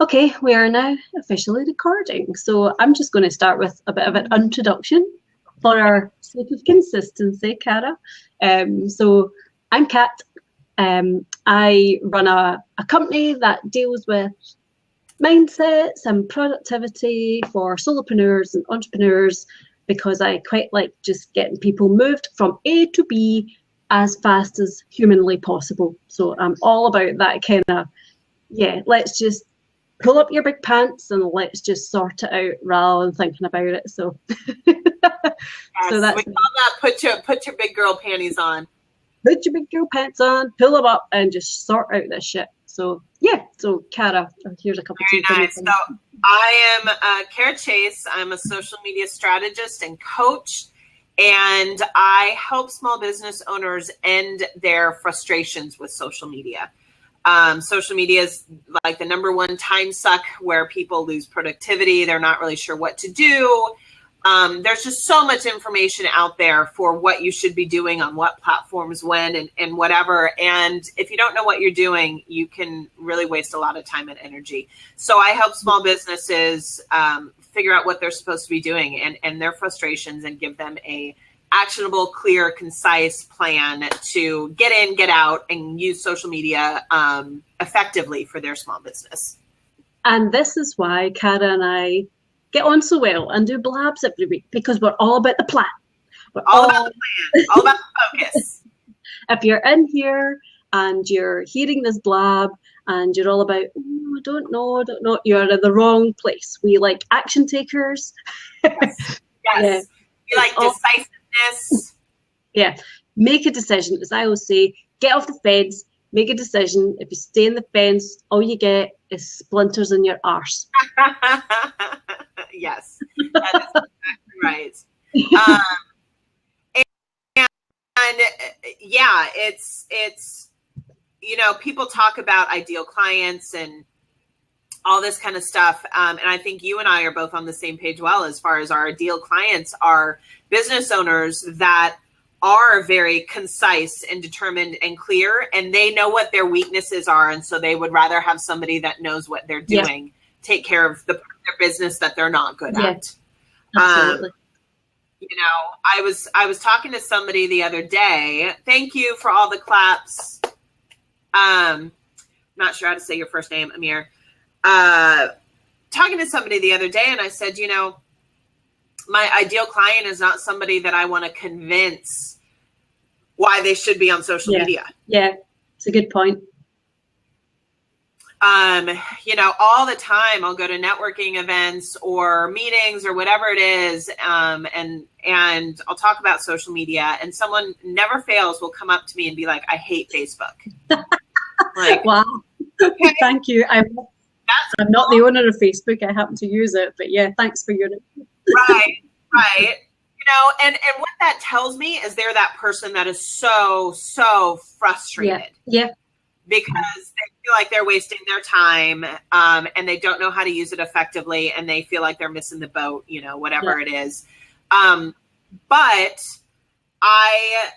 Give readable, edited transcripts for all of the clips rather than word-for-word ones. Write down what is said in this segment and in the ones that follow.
Okay, we are now officially recording. So I'm just going to start with a bit of an introduction for our sake of consistency, Cara. So I'm Kat. I run a company that deals with mindsets and productivity for solopreneurs and entrepreneurs because I quite like just getting people moved from A to B as fast as humanly possible. So I'm all about that kind of, let's just pull up your big pants and let's just sort it out rather than thinking about it. So, yes, so that's, we call that put your big girl panties on. Put your big girl pants on, pull them up, and just sort out this shit. So so Cara, here's a couple of Very nice. So I am Cara Chase. I'm a social media strategist and coach, and I help small business owners end their frustrations with social media. Social media is like the number one time suck where people lose productivity. They're not really sure what to do. There's just so much information out there for what you should be doing on what platforms, when, and whatever. And if you don't know what you're doing, you can really waste a lot of time and energy. So I help small businesses figure out what they're supposed to be doing and their frustrations, and give them a actionable, clear, concise plan to get in, get out, and use social media effectively for their small business. And this is why Cara and I get on so well and do Blabs every week, because we're all about the plan. We're all about the plan, all about the focus. If you're in here and you're hearing this Blab and you're all about, I don't know, you're in the wrong place. We like action takers. Yes. Yeah. We like decisiveness. Yeah. Make a decision. As I always say, get off the fence, make a decision. If you stay in the fence, all you get is splinters in your arse. Yes, that is exactly right. And yeah, it's people talk about ideal clients and all this kind of stuff. And I think you and I are both on the same page as far as our ideal clients are business owners that are very concise and determined and clear, and they know what their weaknesses are. And so they would rather have somebody that knows what they're doing, take care of the part of their business that they're not good at. Absolutely. I was talking to somebody the other day. Thank you for all the claps. Not sure how to say your first name, Amir. Talking to somebody the other day, and I said, my ideal client is not somebody that I want to convince why they should be on social media. Yeah, it's a good point. All the time I'll go to networking events or meetings or whatever it is, and I'll talk about social media, and someone never fails will come up to me and be like, I hate Facebook. Like, wow. Okay. Thank you. I'm not the owner of Facebook. I happen to use it, but yeah, thanks for your Right. And what that tells me is they're that person that is so frustrated. Yeah. Because they feel like they're wasting their time, and they don't know how to use it effectively, and they feel like they're missing the boat, whatever it is. But I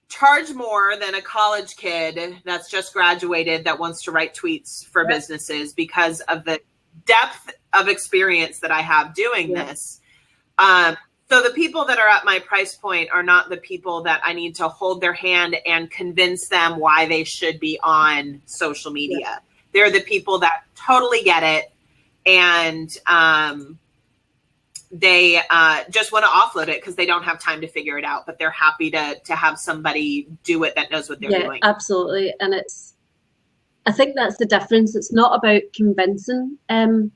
charge more than a college kid that's just graduated that wants to write tweets for businesses because of the depth of experience that I have doing this. So the people that are at my price point are not the people that I need to hold their hand and convince them why they should be on social media. Yeah. They're the people that totally get it, and they just want to offload it because they don't have time to figure it out, but they're happy to have somebody do it that knows what they're doing. Absolutely. And I think that's the difference. It's not about convincing. You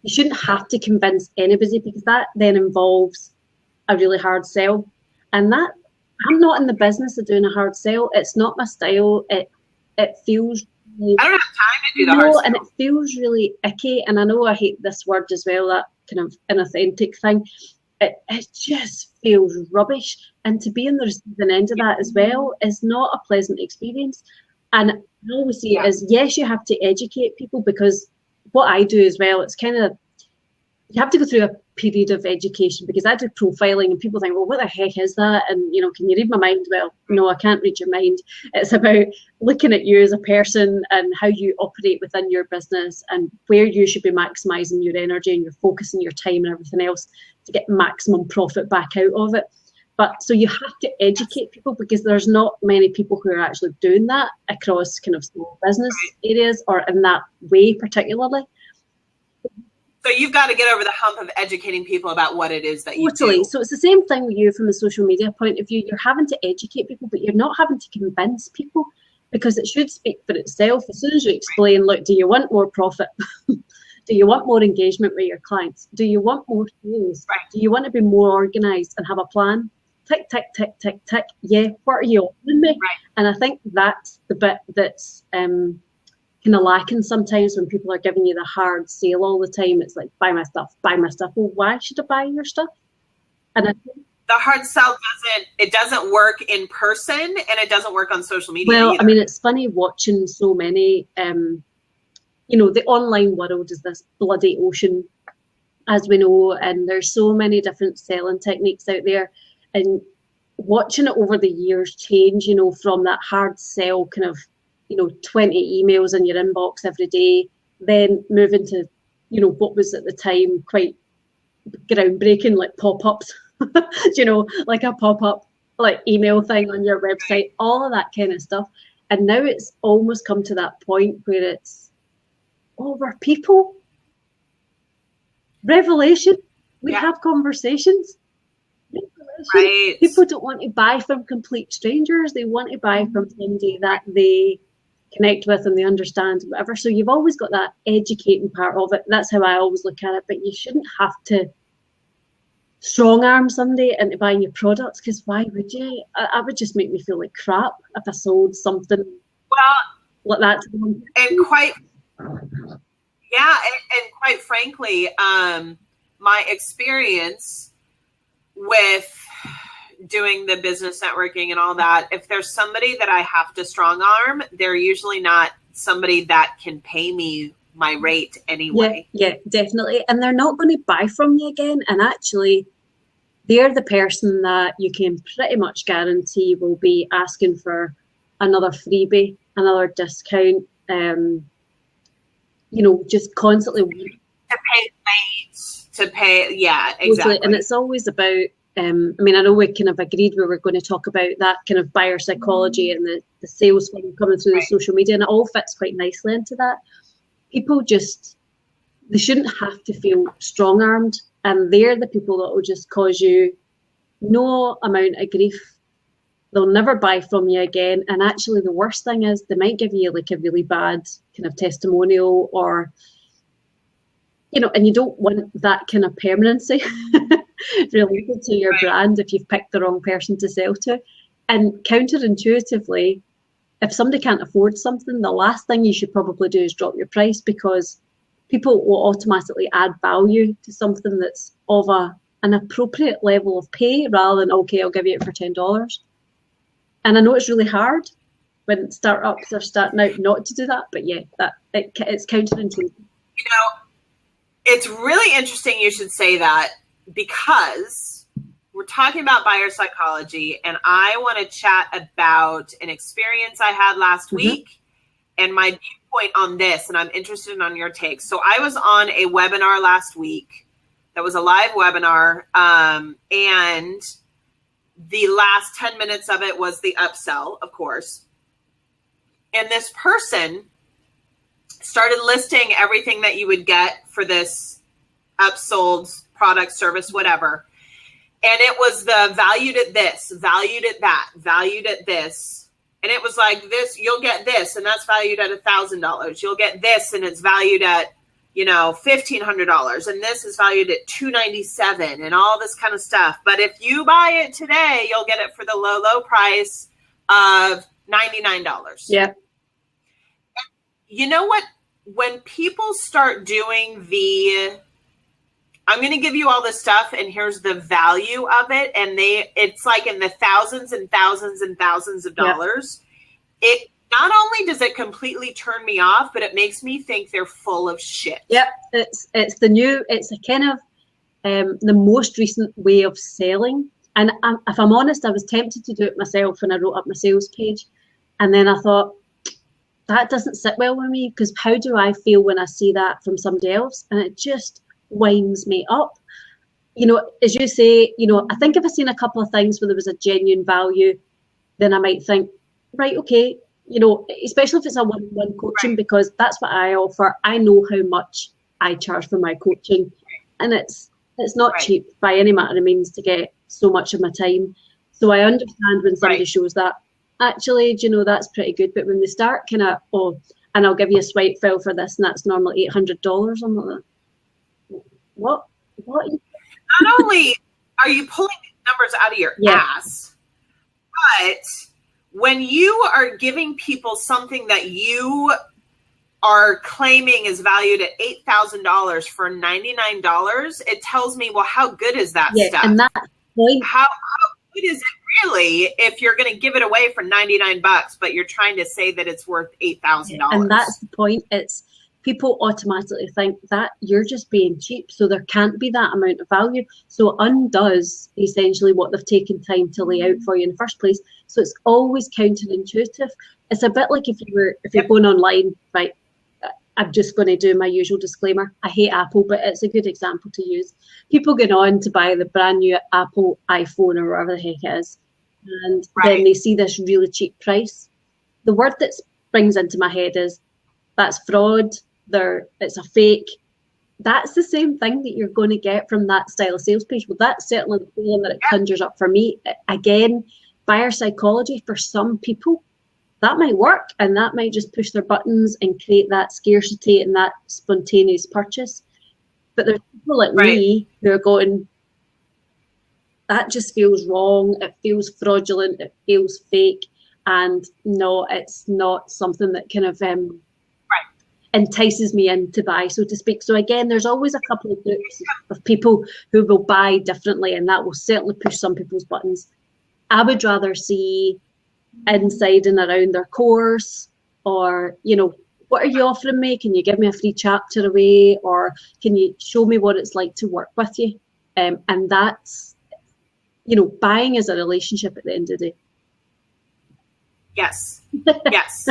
shouldn't have to convince anybody, because that then involves a really hard sell. And that, I'm not in the business of doing a hard sell. It's not my style. It feels really, I don't have time to do the hard sell. And it feels really icky. And I know I hate this word as well, that kind of inauthentic thing. It just feels rubbish. And to be on the receiving end of that as well is not a pleasant experience. And I always see it as, yes, you have to educate people, because what I do as well, it's kind of, you have to go through period of education, because I do profiling and people think, well, what the heck is that? And, you know, can you read my mind? Well, no, I can't read your mind. It's about looking at you as a person and how you operate within your business and where you should be maximizing your energy and your focus and your time and everything else to get maximum profit back out of it. But so you have to educate people, because there's not many people who are actually doing that across kind of small business areas or in that way particularly. So you've got to get over the hump of educating people about what it is that you Totally. do. So it's the same thing with you from a social media point of view. You're having to educate people, but you're not having to convince people, because it should speak for itself. As soon as you explain, look, do you want more profit? Do you want more engagement with your clients? Do you want more sales? Right. Do you want to be more organized and have a plan? Tick, tick, tick, tick, tick. Yeah, what are you offering me? Right. And I think that's the bit that's kind of lacking sometimes when people are giving you the hard sale all the time. It's like, buy my stuff, buy my stuff. Well, why should I buy your stuff? And I think the hard sell doesn't work in person, and it doesn't work on social media well, either. I mean, it's funny watching so many, you know, the online world is this bloody ocean, as we know, and there's so many different selling techniques out there, and watching it over the years change, you know, from that hard sell kind of, you know, 20 emails in your inbox every day, then moving to, you know, what was at the time quite groundbreaking, like pop-ups, you know, like a pop-up like email thing on your website, all of that kind of stuff. And now it's almost come to that point where it's over people. Revelation. We have conversations. Right. People don't want to buy from complete strangers. They want to buy from somebody that they connect with and they understand, whatever. So you've always got that educating part of it. That's how I always look at it. But you shouldn't have to strong arm somebody into buying your products, because why would you? I would just make me feel like crap if I sold something like that to them. And quite frankly, my experience with doing the business networking and all that, if there's somebody that I have to strong arm, they're usually not somebody that can pay me my rate anyway. Yeah, definitely. And they're not going to buy from you again. And actually, they're the person that you can pretty much guarantee will be asking for another freebie, another discount, you know, just constantly. To pay late, yeah, exactly. And it's always about, I mean, I know we kind of agreed we were going to talk about that kind of buyer psychology and the sales funnel coming through the social media, and it all fits quite nicely into that. People just, they shouldn't have to feel strong-armed, and they're the people that will just cause you no amount of grief. They'll never buy from you again, and actually the worst thing is they might give you like a really bad kind of testimonial, or, you know, and you don't want that kind of permanency related to your brand if you've picked the wrong person to sell to. And counterintuitively, if somebody can't afford something, the last thing you should probably do is drop your price, because people will automatically add value to something that's of an appropriate level of pay, rather than, okay, I'll give you it for $10. And I know it's really hard when startups are starting out not to do that, but yeah, it's counterintuitive. You know, it's really interesting you should say that, because we're talking about buyer psychology, and I want to chat about an experience I had last week and my viewpoint on this, and I'm interested in your take. So I was on a webinar last week that was a live webinar, and the last 10 minutes of it was the upsell, of course. And this person started listing everything that you would get for this upsold product, service, whatever. And it was the valued at this, valued at that, valued at this. And it was like this, you'll get this, and that's valued at $1,000. You'll get this, and it's valued at, you know, $1,500. And this is valued at $297 and all this kind of stuff. But if you buy it today, you'll get it for the low price of $99. Yeah. You know what? When people start doing I'm going to give you all this stuff, and here's the value of it, and it's like in the thousands and thousands and thousands of dollars. Yep. It not only does it completely turn me off, but it makes me think they're full of shit. Yep, it's a kind of the most recent way of selling. And if I'm honest, I was tempted to do it myself when I wrote up my sales page. And then I thought, that doesn't sit well with me, because how do I feel when I see that from somebody else? And it just winds me up. You know, as you say, you know, I think if I've seen a couple of things where there was a genuine value, then I might think, right, okay, you know, especially if it's a one-on-one coaching, because that's what I offer. I know how much I charge for my coaching, and it's not cheap by any matter of means to get so much of my time. So I understand when somebody shows that, actually, do you know, that's pretty good. But when they start kind of, oh, and I'll give you a swipe file for this, and that's normally $800, I'm like, what? Not only are you pulling numbers out of your ass, but when you are giving people something that you are claiming is valued at $8,000 for $99, it tells me, well, how good is that stuff? And that point, how good is it really if you're going to give it away for $99, but you're trying to say that it's worth $8,000? And that's the point. It's people automatically think that you're just being cheap, so there can't be that amount of value. So it undoes essentially what they've taken time to lay out for you in the first place. So it's always counterintuitive. It's a bit like if you're going online, right? I'm just going to do my usual disclaimer. I hate Apple, but it's a good example to use. People get on to buy the brand new Apple iPhone or whatever the heck it is, and then they see this really cheap price. The word that springs into my head is, that's fraud. It's a fake. That's the same thing that you're going to get from that style of sales page. Well, that's certainly the feeling that it conjures up for me. Again, buyer psychology, for some people, that might work, and that might just push their buttons and create that scarcity and that spontaneous purchase. But there's people like me who are going, that just feels wrong. It feels fraudulent. It feels fake. And no, it's not something that kind of entices me in to buy, so to speak. So again, there's always a couple of groups of people who will buy differently, and that will certainly push some people's buttons. I would rather see inside and around their course, or, you know, what are you offering me? Can you give me a free chapter away, or can you show me what it's like to work with you? And that's, you know, buying is a relationship at the end of the day. Yes. Yes.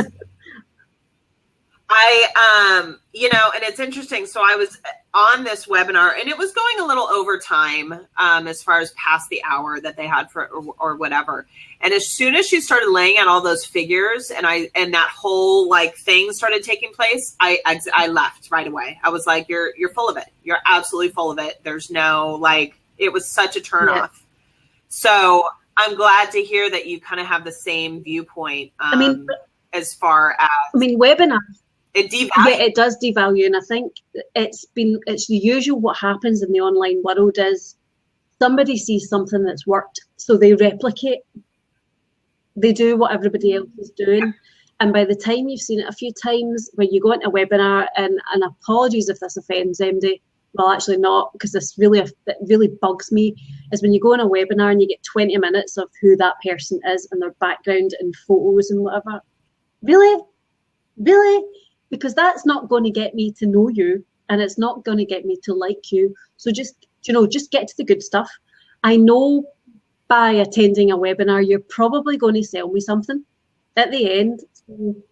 You know, and it's interesting. So I was on this webinar, and it was going a little over time, as far as past the hour that they had for, or whatever. And as soon as she started laying out all those figures, and that whole like thing started taking place, I left right away. I was like, you're full of it. You're absolutely full of it. There's no, like, it was such a turnoff. So I'm glad to hear that you kind of have the same viewpoint. As far as, webinars. It devalues. Yeah, it does devalue, and I think it's the usual. What happens in the online world is somebody sees something that's worked, so they replicate. They do what everybody else is doing, and by the time you've seen it a few times, when you go into a webinar, and apologies if this offends MD, well, actually not, because this it really bugs me, is when you go on a webinar and you get 20 minutes of who that person is and their background and photos and whatever. Really? Because that's not going to get me to know you, and it's not going to get me to like you. So just get to the good stuff. I know by attending a webinar, you're probably going to sell me something at the end.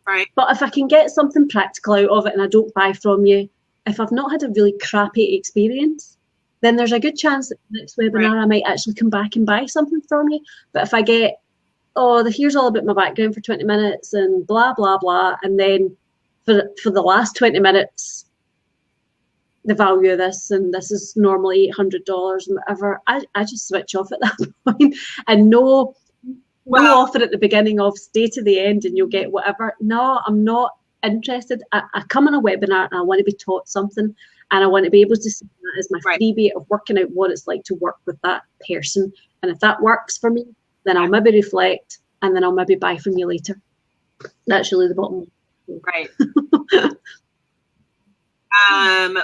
Right. But if I can get something practical out of it and I don't buy from you, if I've not had a really crappy experience, then there's a good chance that the next webinar I might actually come back and buy something from you. But if I get, here's all about my background for 20 minutes and blah, blah, blah, and then for the last 20 minutes, the value of this, and this is normally $800 and whatever, I just switch off at that point. And no offer at the beginning of stay to the end and you'll get whatever. No, I'm not interested. I come on a webinar and I want to be taught something, and I want to be able to see that as my freebie of working out what it's like to work with that person. And if that works for me, then I'll maybe reflect, and then I'll maybe buy from you later. That's really the bottom line. Right.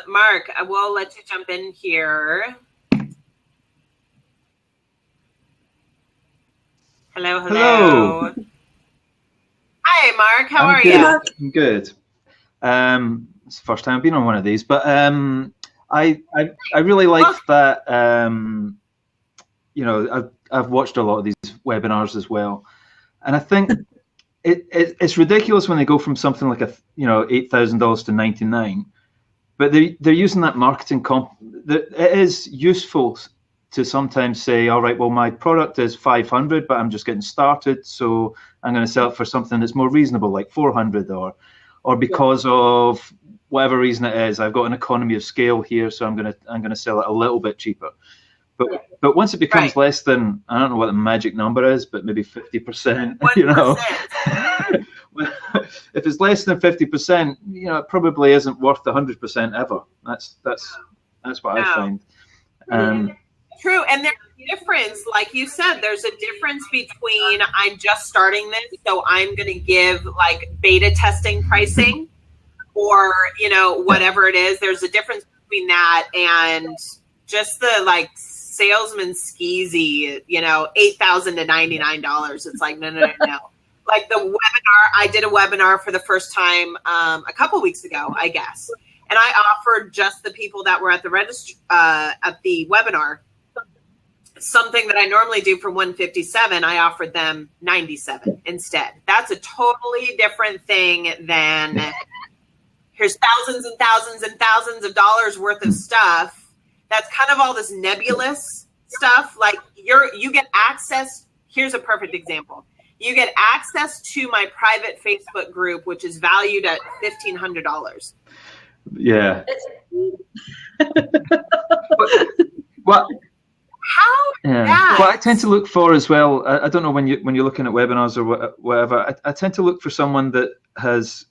Mark, I will let you jump in here. Hello. Hi, Mark. How are you? I'm good. It's the first time I've been on one of these, but I really like that. I've watched a lot of these webinars as well, and I think it's ridiculous when they go from something like $8,000 to 99, but they're using that marketing it is useful to sometimes say, all right, well, my product is 500, but I'm just getting started, so I'm going to sell it for something that's more reasonable, like 400, or because of whatever reason it is, I've got an economy of scale here, so I'm going to sell it a little bit cheaper. But once it becomes less than, I don't know what the magic number is, but maybe 50%, 1%. If it's less than 50%, it probably isn't worth 100% ever. That's what I find. True, and there's a difference, like you said, there's a difference between I'm just starting this, so I'm going to give like beta testing pricing, or whatever it is. There's a difference between that and just the like salesman skeezy, $8,000 to $99. It's like no. Like the webinar, I did a webinar for the first time a couple weeks ago, I guess, and I offered just the people that were at the at the webinar something that I normally do for $157. I offered them $97 instead. That's a totally different thing than here's thousands and thousands and thousands of dollars worth of stuff. That's kind of all this nebulous stuff. Like you get access. Here's a perfect example. You get access to my private Facebook group, which is valued at $1,500. Yeah. What? How? Yeah. What I tend to look for as well, I don't know when you're looking at webinars or whatever, I tend to look for someone that has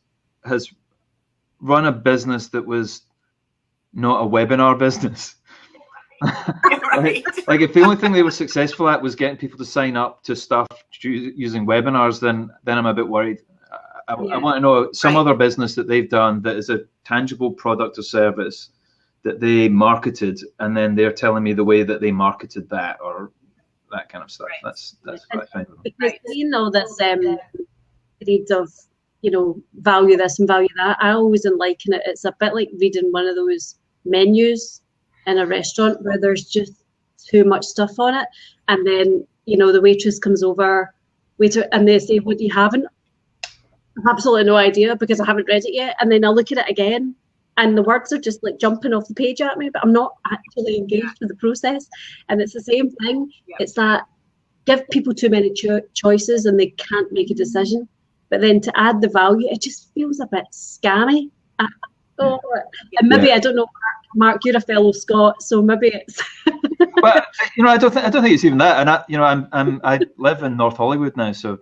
run a business that was not a webinar business. like if the only thing they were successful at was getting people to sign up to stuff using webinars, then I'm a bit worried. I want to know some other business that they've done that is a tangible product or service that they marketed, and then they're telling me the way that they marketed that or that kind of stuff. That's what I find. Because this needs of value this and value that. I always liken it. It's a bit like reading one of those menus in a restaurant where there's just too much stuff on it, and then the waitress comes over, and they say, "What do you haven't?" I have absolutely no idea because I haven't read it yet, and then I look at it again. And the words are just like jumping off the page at me, but I'm not actually engaged with the process. And it's the same thing. Yeah. It's that give people too many choices and they can't make a decision. But then to add the value, it just feels a bit scammy. And maybe I don't know, Mark, you're a fellow Scot, so maybe it's. But I don't think it's even that. And I live in North Hollywood now, so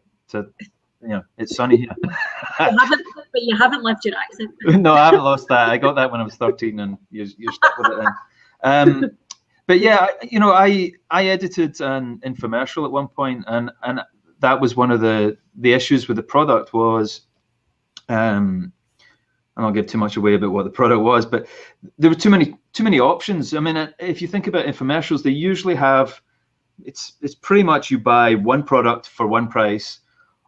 it's sunny here. But you haven't left your accent. No, I haven't lost that. I got that when I was 13, and you're stuck with it then. But yeah, I edited an infomercial at one point, and that was one of the issues with the product was, I won't give too much away about what the product was, but there were too many options. I mean, if you think about infomercials, they usually have it's pretty much you buy one product for one price.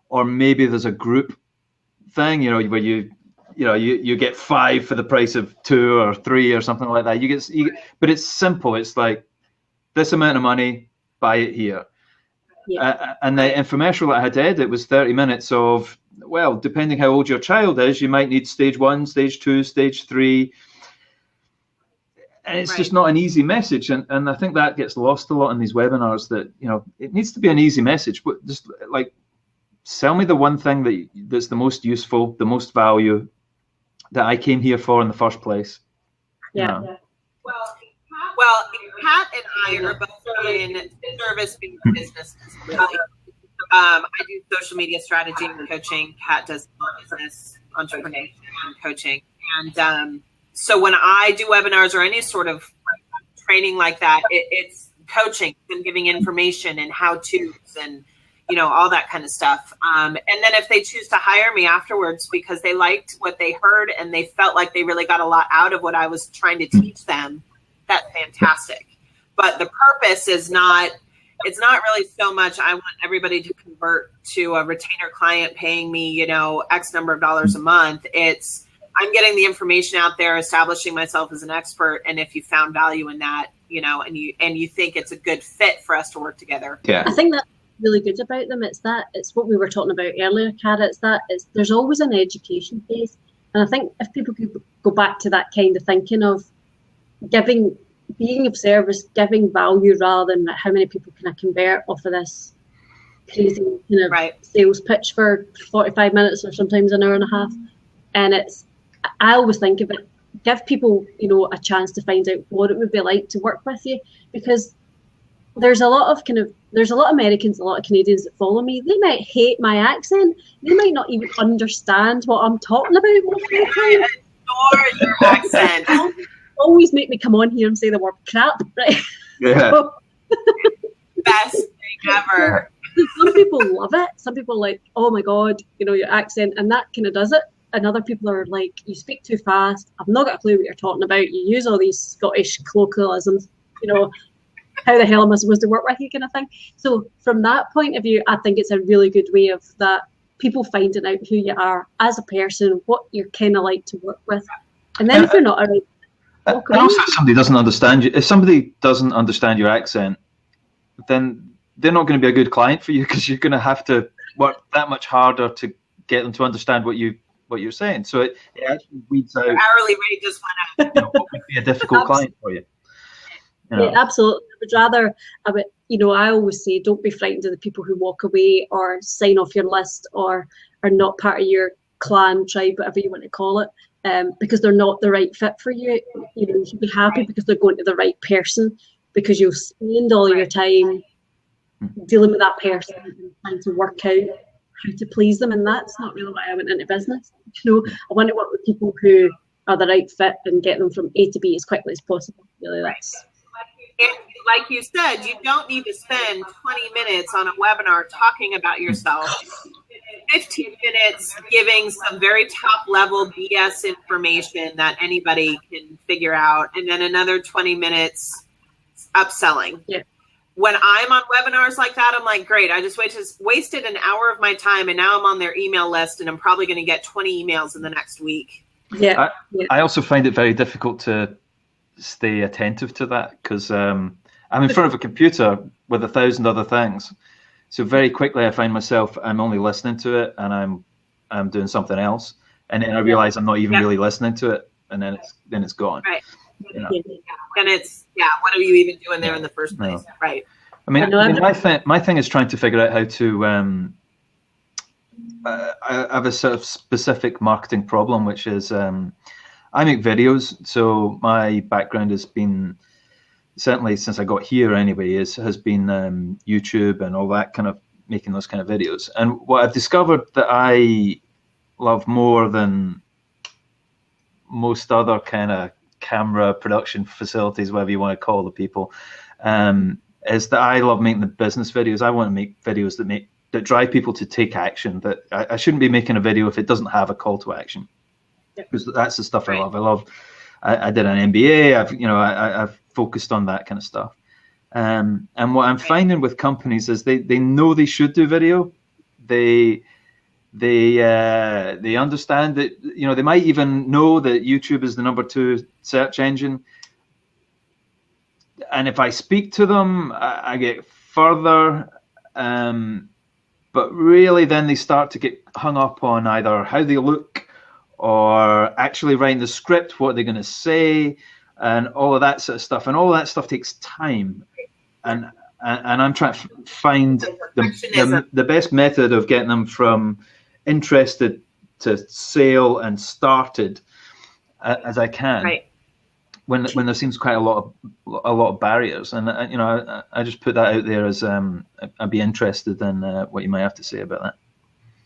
Or maybe there's a group thing, where you get 5 for the price of 2 or 3 or something like that. But it's simple. It's like this amount of money, buy it here. Yeah. And the infomercial that I had to edit was 30 minutes of, well, depending how old your child is, you might need stage 1, stage 2, stage 3. And it's just not an easy message. And I think that gets lost a lot in these webinars, that, it needs to be an easy message, but just like, sell me the one thing that's the most useful, the most value that I came here for in the first place. Yeah. Well, Pat and I are both in service-based businesses. I do social media strategy and coaching. Pat does business entrepreneurship and coaching. And so when I do webinars or any sort of training like that, it's coaching and giving information and how-tos and all that kind of stuff. And then if they choose to hire me afterwards because they liked what they heard and they felt like they really got a lot out of what I was trying to teach them, that's fantastic. But the purpose it's not really so much I want everybody to convert to a retainer client paying me, X number of dollars a month. It's I'm getting the information out there, establishing myself as an expert. And if you found value in that, you know, and you think it's a good fit for us to work together. Yeah. I think that's really good about them. It's what we were talking about earlier, Cara. There's always an education phase. And I think if people could go back to that kind of thinking of being of service, giving value rather than how many people can I convert off of this crazy kind of sales pitch for 45 minutes or sometimes an hour and a half. And I always think of it, give people, you know, a chance to find out what it would be like to work with you, because there's a lot of Americans, a lot of Canadians that follow me. They might hate my accent. They might not even understand what I'm talking about most of the time. I adore your accent. Always make me come on here and say the word crap, right? Yeah. So, best thing ever. Some people love it. Some people are like, oh my God, you know, your accent, and that kind of does it. And other people are like, you speak too fast. I've not got a clue what you're talking about. You use all these Scottish colloquialisms, you know, how the hell am I supposed to work with you kind of thing. So from that point of view, I think it's a really good way of that people finding out who you are as a person, what you're kind of like to work with. And then if you're not alright, and also if somebody doesn't understand you, if somebody doesn't understand your accent, then they're not going to be a good client for you, because you're going to have to work that much harder to get them to understand what you're saying. So it actually weeds out. Your hourly rate just went up. You know, what would be a difficult client for you. You know? Yeah, absolutely. I always say, don't be frightened of the people who walk away or sign off your list or are not part of your clan, tribe, whatever you want to call it, because they're not the right fit for you. You know, you should be happy because they're going to the right person, because you'll spend all your time dealing with that person and trying to work out how to please them, and that's not really why I went into business. You know, I want to work with people who are the right fit and get them from A to B as quickly as possible. Really, that's. And like you said, you don't need to spend 20 minutes on a webinar talking about yourself. 15 minutes giving some very top level BS information that anybody can figure out, and then another 20 minutes upselling. Yeah. When I'm on webinars like that, I'm like, great, I just wasted an hour of my time, and now I'm on their email list, and I'm probably going to get 20 emails in the next week. Yeah. I also find it very difficult to stay attentive to that, because I'm in front of a computer with 1,000 other things. So very quickly I find myself, I'm only listening to it and I'm doing something else. And then I realize I'm not even really listening to it, and then it's gone. Right. You know? And it's, what are you even doing there in the first place? No. Right. I mean, my thing is trying to figure out how to, I have a sort of specific marketing problem, which is I make videos. So my background has been, certainly since I got here anyway, has been YouTube and all that kind of, making those kind of videos. And what I've discovered that I love more than most other kind of camera production facilities, whatever you want to call the people, is that I love making the business videos. I want to make videos that drive people to take action. That I shouldn't be making a video if it doesn't have a call to action, because that's the stuff I love. I did an MBA. I've focused on that kind of stuff. And what I'm finding with companies is they know they should do video. They understand that, they might even know that YouTube is the #2 search engine. And if I speak to them, I get further. But really then they start to get hung up on either how they look or actually writing the script, what they're going to say, and all of that sort of stuff. And all of that stuff takes time. And I'm trying to find the best method of getting them from interested to sale and started as I can. Right. When there seems quite a lot of barriers, and I just put that out there as I'd be interested in what you might have to say about that.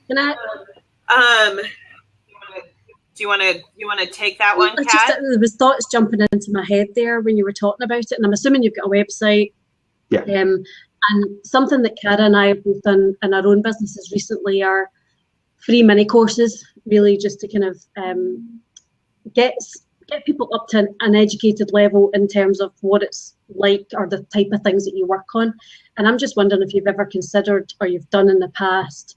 Can I? Do you want to take that one, Kat? There was thoughts jumping into my head there when you were talking about it, and I'm assuming you've got a website. Yeah. And something that Cara and I have both done in our own businesses recently are free mini courses, really just to kind of get people up to an educated level in terms of what it's like or the type of things that you work on. And I'm just wondering if you've ever considered, or you've done in the past,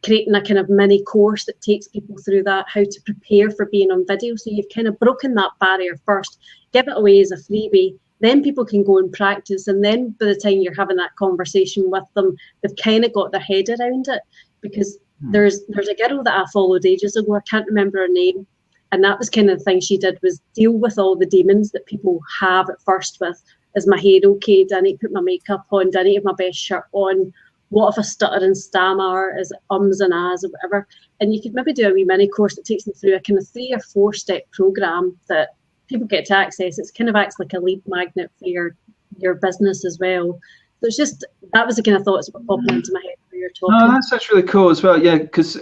creating a kind of mini course that takes people through that, how to prepare for being on video. So you've kind of broken that barrier first, give it away as a freebie, then people can go and practice. And then by the time you're having that conversation with them, they've kind of got their head around it. Because there's a girl that I followed ages ago, I can't remember her name. And that was kind of the thing she did, was deal with all the demons that people have at first with, is my hair okay? Do I need to put my makeup on? Do I need to have my best shirt on? What if I stutter and stammer? Is it ums and ahs or whatever? And you could maybe do a wee mini course that takes them through a kind of 3 or 4 step program that people get to access. It's kind of acts like a lead magnet for your business as well. So it's just, that was the kind of thoughts that were popping into my head when you were talking. Oh, that's really cool as well. Yeah, because,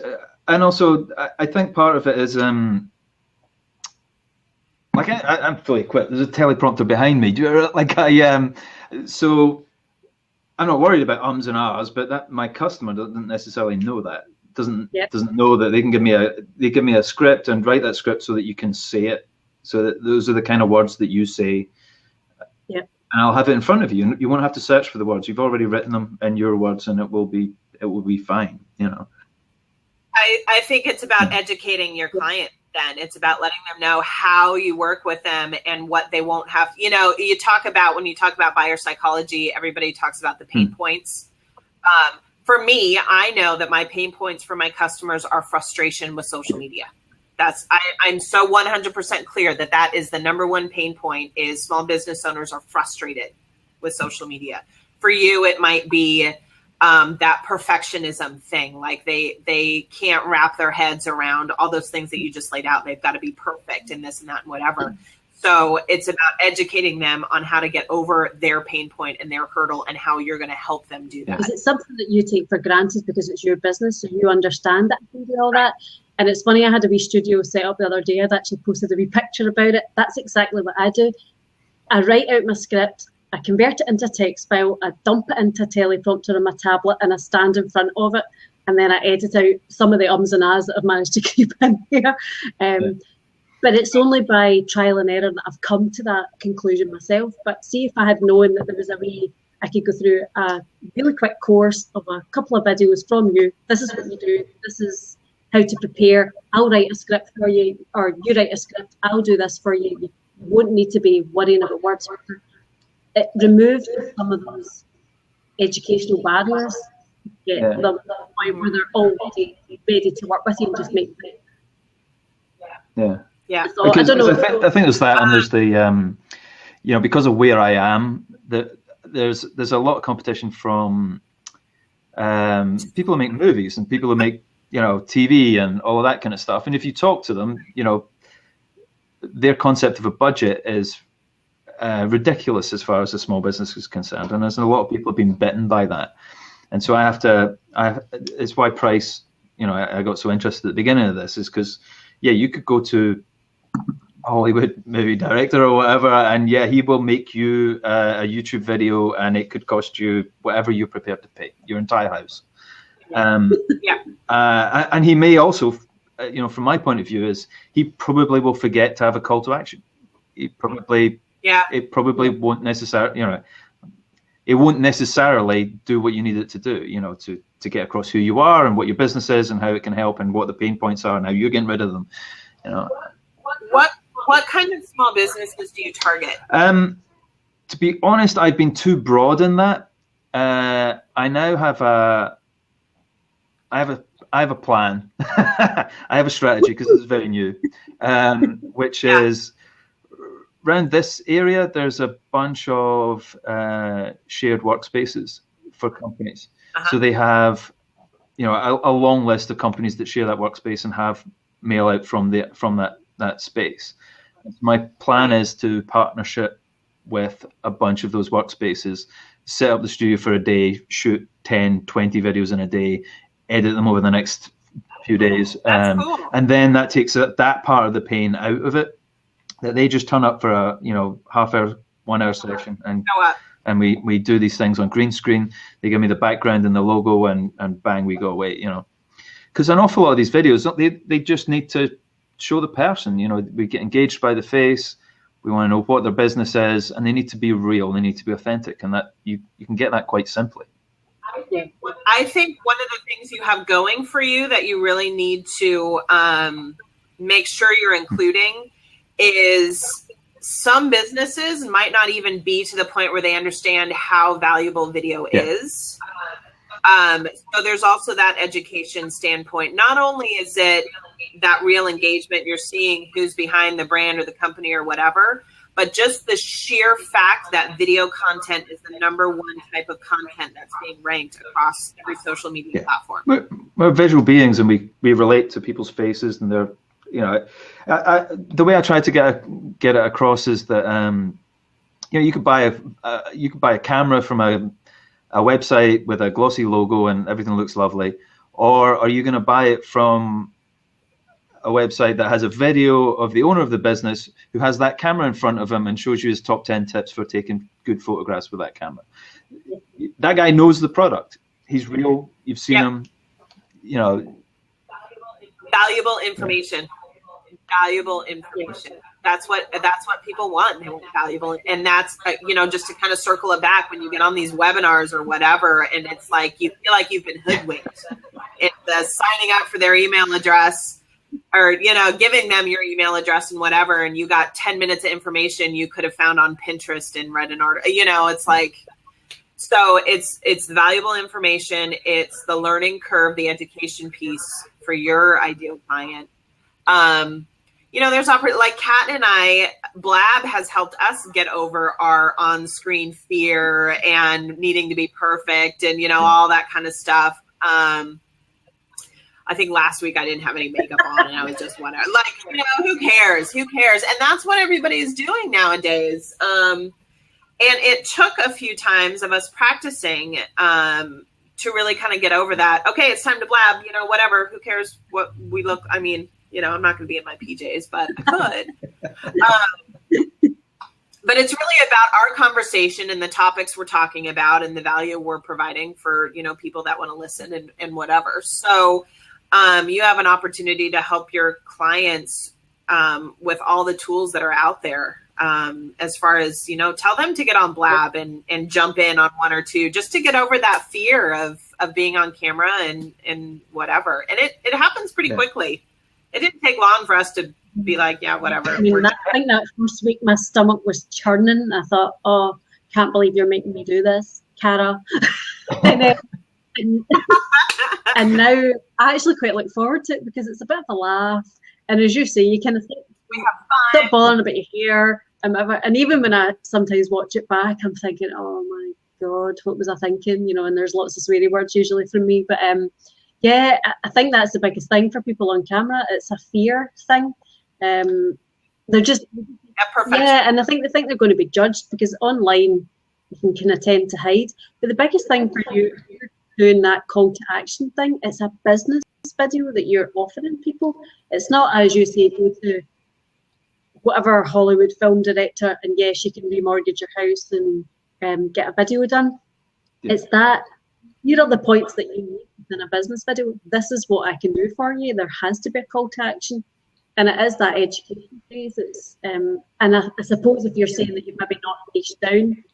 and also I think part of it is, like I'm fully equipped. There's a teleprompter behind me. So I'm not worried about ums and ahs, but that my customer doesn't necessarily know that. Doesn't know that they can give me a script and write that script so that you can say it. So that those are the kind of words that you say. Yep. And I'll have it in front of you. You won't have to search for the words. You've already written them in your words, and it will be fine. You know. I think it's about educating your client. Then it's about letting them know how you work with them and what they won't have. You know, when you talk about buyer psychology, everybody talks about the pain points. For me, I know that my pain points for my customers are frustration with social media. I'm so 100% clear that is the number one pain point, is small business owners are frustrated with social media. For you, it might be that perfectionism thing, like they can't wrap their heads around all those things that you just laid out. They've got to be perfect in this and that and whatever. So it's about educating them on how to get over their pain point and their hurdle and how you're going to help them do that. Is it something that you take for granted because it's your business, so you understand that you can do all that? And it's funny, I had a wee studio set up the other day. I'd actually posted a wee picture about it. That's exactly what I do. I write out my script, I convert it into a text file, I dump it into a teleprompter on my tablet, and I stand in front of it, and then I edit out some of the ums and ahs that I've managed to keep in here. But it's only by trial and error that I've come to that conclusion myself. But see, if I had known that there was a way I could go through a really quick course of a couple of videos from you, this is what you do, this is how to prepare, I'll write a script for you, or you write a script, I'll do this for you. You won't need to be worrying about words. It removes some of those educational barriers, get them to the point where they're already ready to work with you and just make it. Yeah. So, because I don't know. I think there's that, and there's the, because of where I am, there's a lot of competition from people who make movies and people who make TV and all of that kind of stuff. And if you talk to them, their concept of a budget is ridiculous as far as a small business is concerned. And there's a lot of people have been bitten by that. And so it's why price, I got so interested at the beginning of this, is because, you could go to Hollywood movie director or whatever, and he will make you a YouTube video, and it could cost you whatever you're prepared to pay, your entire house. And he may also, from my point of view, is he probably will forget to have a call to action. He probably, it probably won't necessarily, it won't necessarily do what you need it to do, to get across who you are and what your business is and how it can help and what the pain points are and how you're getting rid of them. What kind of small businesses do you target? To be honest, I've been too broad in that. I now have I have a plan. I have a strategy, because it's very new, which is around this area. There's a bunch of shared workspaces for companies. So they have, a long list of companies that share that workspace and have mail out from that space. My plan is to partnership with a bunch of those workspaces, set up the studio for a day, shoot 10, 20 videos in a day, edit them over the next few days. Cool. And then that takes that part of the pain out of it, that they just turn up for a half hour, 1 hour session, and we do these things on green screen. They give me the background and the logo, and bang, we go away. Because an awful lot of these videos, they just need to show the person. We get engaged by the face. We want to know what their business is, and they need to be real. They need to be authentic, and that you can get that quite simply. I think one of I think one of the things you have going for you that you really need to make sure you're including is some businesses might not even be to the point where they understand how valuable video is. So there's also that education standpoint. Not only is it that real engagement, you're seeing who's behind the brand or the company or whatever, but just the sheer fact that video content is the #1 type of content that's being ranked across every social media platform. We're visual beings, and we relate to people's faces, and they're, you know, the way I try to get it across is that you know, you could buy a camera from a website with a glossy logo and everything looks lovely, or are you going to buy it from a website that has a video of the owner of the business who has that camera in front of him and shows you his top 10 tips for taking good photographs with that camera? That guy knows the product. He's real. You've seen him, you know. Valuable information. Valuable information. That's what people want. They want valuable, and that's, you know, just to kind of circle it back, when you get on these webinars or whatever, and it's like you feel like you've been hoodwinked. It's signing up for their email address, or, you know, giving them your email address and whatever, and you got 10 minutes of information you could have found on Pinterest and read an article. You know, it's like, so it's valuable information. It's the learning curve, the education piece for your ideal client. You know, there's like Kat and I, Blab has helped us get over our on-screen fear and needing to be perfect and, you know, all that kind of stuff. I think last week I didn't have any makeup on and I was just whatever. Like, you know, who cares? Who cares? And that's what everybody is doing nowadays. And it took a few times of us practicing to really kind of get over that. Okay, it's time to blab, you know, whatever. Who cares what we look? I mean, you know, I'm not going to be in my PJs, but I could. But it's really about our conversation and the topics we're talking about and the value we're providing for, you know, people that want to listen and whatever. So you have an opportunity to help your clients with all the tools that are out there. As far as, you know, tell them to get on Blab and jump in on one or two, just to get over that fear of being on camera and whatever. And it happens pretty quickly. It didn't take long for us to be like, yeah, whatever. I mean, I think that first week my stomach was churning. I thought, oh, can't believe you're making me do this, Cara. and now I actually quite look forward to it because it's a bit of a laugh. And as you say, you kind of think, we have fun. Stop bothering about your hair. And even when I sometimes watch it back, I'm thinking, oh my God, what was I thinking? You know, and there's lots of sweary words usually from me. But yeah, I think that's the biggest thing for people on camera. It's a fear thing. They're just, and I think they think they're going to be judged because online you can kind of tend to hide. But the biggest thing for you, if you're doing that call to action thing, it's a business video that you're offering people. It's not, as you say, go to whatever Hollywood film director and yes, you can remortgage your house and get a video done. Yeah. It's that, here are the points that you need in a business video. This is what I can do for you. There has to be a call to action. And it is that education phase. It's, and I suppose if you're saying that you've maybe not niched down,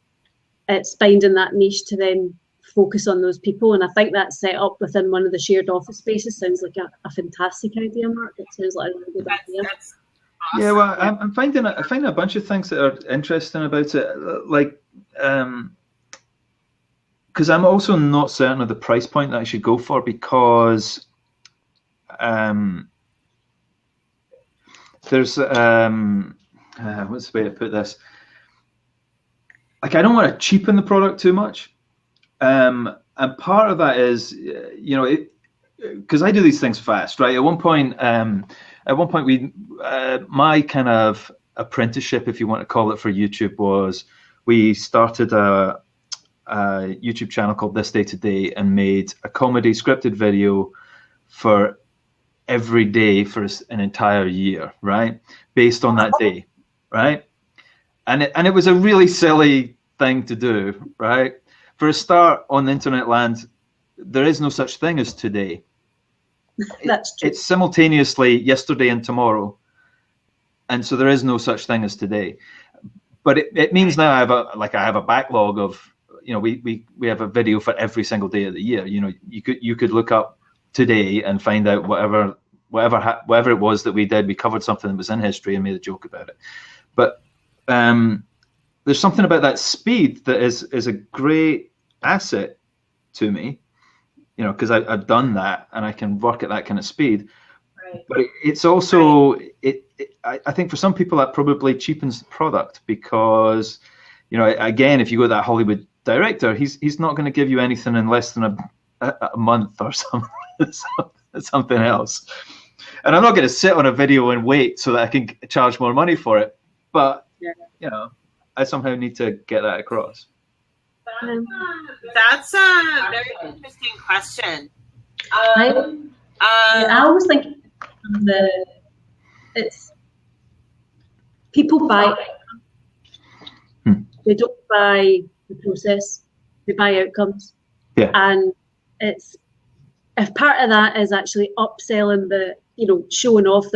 it's finding that niche to then focus on those people. And I think that set up within one of the shared office spaces sounds like a fantastic idea, Mark. It sounds like a really good idea. Awesome. Yeah, well, I'm finding a bunch of things that are interesting about it, like because I'm also not certain of the price point that I should go for because there's what's the way to put this? Like, I don't want to cheapen the product too much, and part of that is, you know, because I do these things fast, right? At one point, we my kind of apprenticeship, if you want to call it, for YouTube was we started a YouTube channel called This Day Today and made a comedy scripted video for every day for an entire year, right? Based on that day, right? And it was a really silly thing to do, right? For a start, on the internet land, there is no such thing as today. That's true. It's simultaneously yesterday and tomorrow, and so there is no such thing as today. But it means now I have a backlog of we have a video for every single day of the year. You could look up today and find out whatever it was that we did. We covered something that was in history and made a joke about it. But there's something about that speed that is a great asset to me, because I've done that and I can work at that kind of speed. Right. But it's also, I think for some people that probably cheapens the product because, again, if you go to that Hollywood director, he's not going to give you anything in less than a month or something else. And I'm not going to sit on a video and wait so that I can charge more money for it. But, I somehow need to get that across. That's a very interesting question. I always think it's people buy. They don't buy the process; they buy outcomes. Yeah. And if part of that is actually upselling showing off